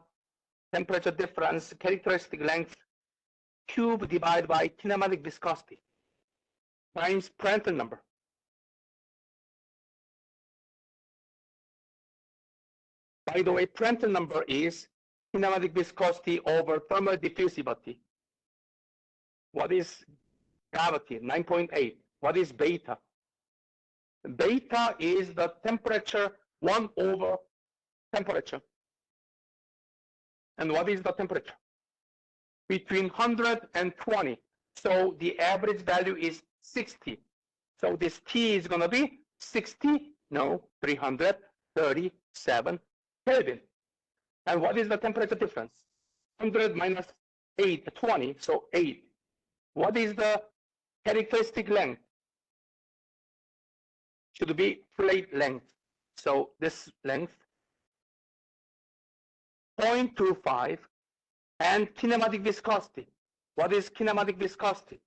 temperature difference, characteristic length, cube divided by kinematic viscosity times Prandtl number. By the way, Prandtl number is kinematic viscosity over thermal diffusivity. What is gravity? 9.8. What is beta? Beta is the temperature 1 over temperature. And what is the temperature? Between 100 and 20. So the average value is 60. So this T is going to be 60, no, 337 Kelvin. And what is the temperature difference? 100 minus 8, 20, so 8. What is the characteristic length? Should be plate length. So this length, 0.25, and kinematic viscosity. What is kinematic viscosity?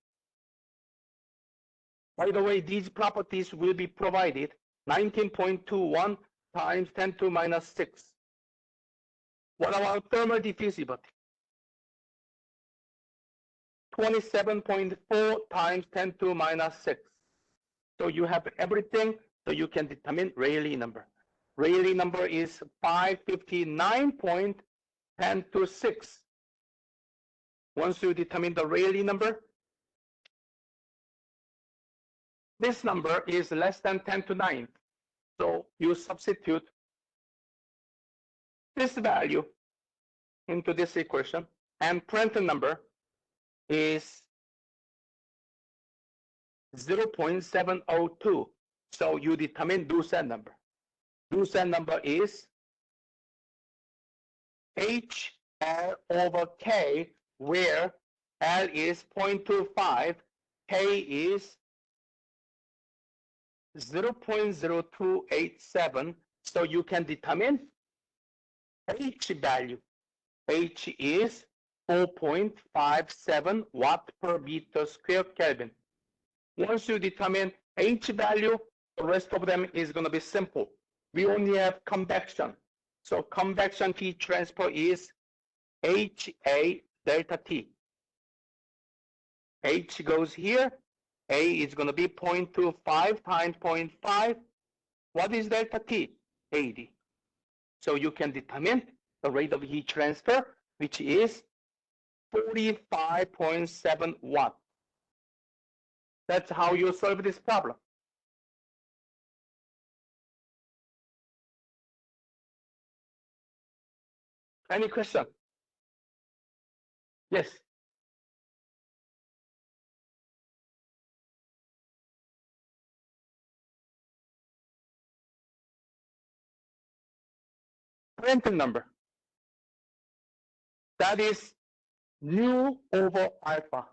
By the way, these properties will be provided 19.21 times 10 to minus 6. What about thermal diffusivity? 27.4 times 10 to minus 6. So you have everything, so you can determine Rayleigh number. Rayleigh number is 559.10 to 6. Once you determine the Rayleigh number, this number is less than 10 to 9. So you substitute this value into this equation, and Prandtl number is 0.702. So you determine Dussan number. Dussan number is HL over K, where L is 0.25, K is 0.0287. So you can determine H value. H is 4.57 watt per meter square Kelvin. Once you determine H value, the rest of them is going to be simple. We only have convection. So convection heat transfer is HA delta T. H goes here. A is going to be 0.25 times 0.5. What is delta T? 80. So you can determine the rate of heat transfer, which is 45.7 watt. That's how you solve this problem. Any question? Yes. Prandtl number. That is nu over alpha.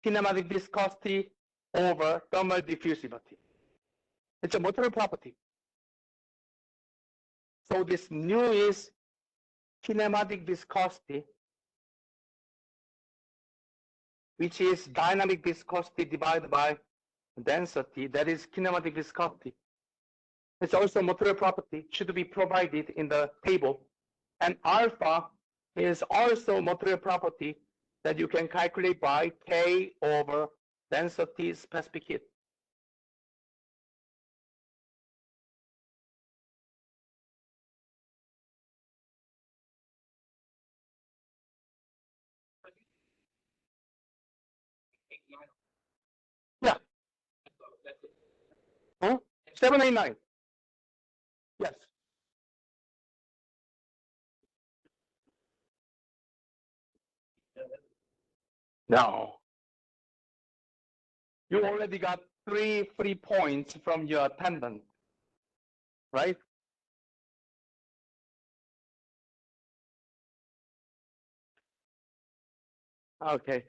Kinematic viscosity over thermal diffusivity. It's a motor property. So this nu is kinematic viscosity, which is dynamic viscosity divided by density. That is kinematic viscosity. It's also motor property, should be provided in the table. And alpha is also motor property that you can calculate by K over density specific heat. Yeah. 789. Yes. No. You already got 3 free points from your attendant, right? Okay.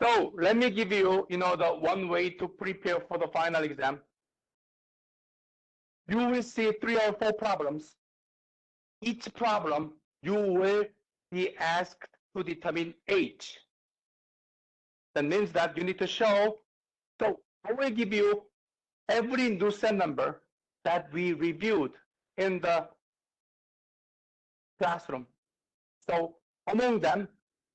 So let me give you, the one way to prepare for the final exam. You will see 3 or 4 problems. Each problem, you will be asked to determine H. That means that you need to show. So I will give you every Dussan number that we reviewed in the classroom. So among them,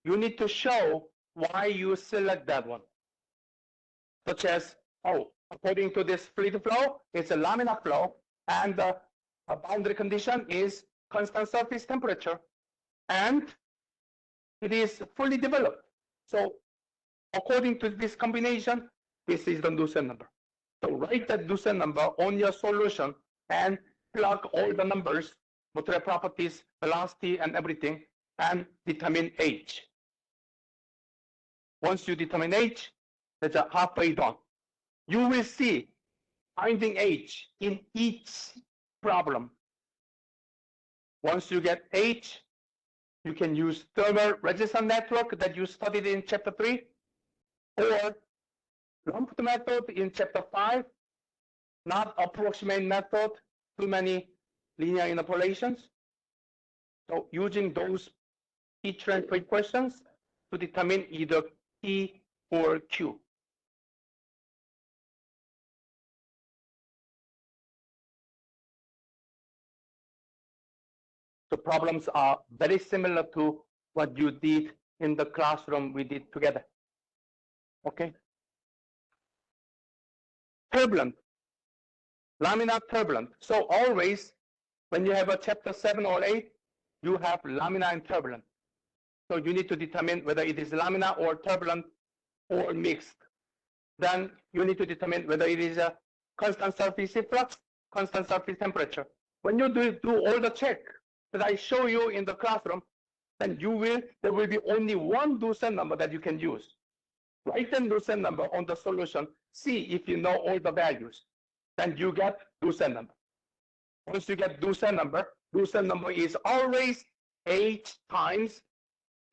you need to show why you select that one. Such as, according to this fluid flow, it's a laminar flow, and the boundary condition is constant surface temperature, and it is fully developed. So according to this combination, this is the Nusselt number. So write that Nusselt number on your solution and plug all the numbers, molecular properties, velocity, and everything, and determine H. Once you determine H, that's a halfway done. You will see finding H in each problem. Once you get H, you can use thermal resistance network that you studied in chapter 3, or lumped method in chapter 5, not approximate method, too many linear interpolations. So using those heat transfer equations to determine either P or Q. The problems are very similar to what you did in the classroom we did together. Okay. Turbulent, laminar turbulent. So always when you have a chapter 7 or 8, you have laminar and turbulent. So you need to determine whether it is laminar or turbulent or mixed. Then you need to determine whether it is a constant surface flux, constant surface temperature. When you do all the check that I show you in the classroom, then there will be only one Nusselt number that you can use. Write the Nusselt number on the solution, see if you know all the values. Then you get Nusselt number. Once you get Nusselt number is always H times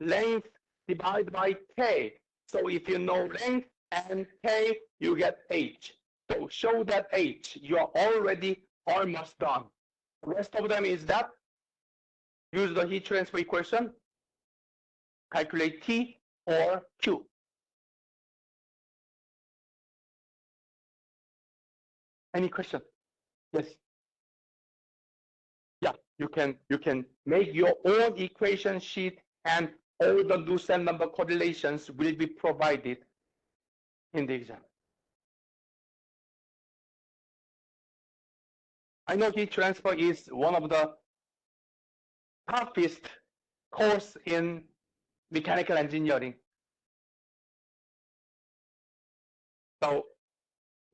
length divided by K. So if you know length and K, you get H. So show that H, you are already almost done. The rest of them is that use the heat transfer equation, calculate T or Q. Any question? Yes. Yeah, you can make your own equation sheet, and all the Nusselt number correlations will be provided in the exam. I know heat transfer is one of the toughest course in mechanical engineering. So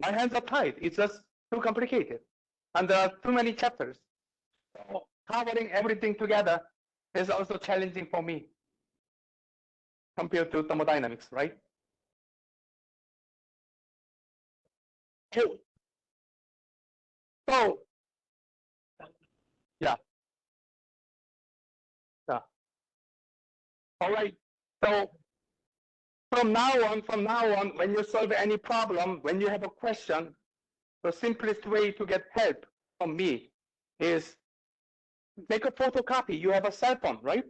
my hands are tied. It's just too complicated. And there are too many chapters. So covering everything together is also challenging for me compared to thermodynamics, right? So yeah. All right. So from now on, when you solve any problem, when you have a question, the simplest way to get help from me is make a photocopy. You have a cell phone, right?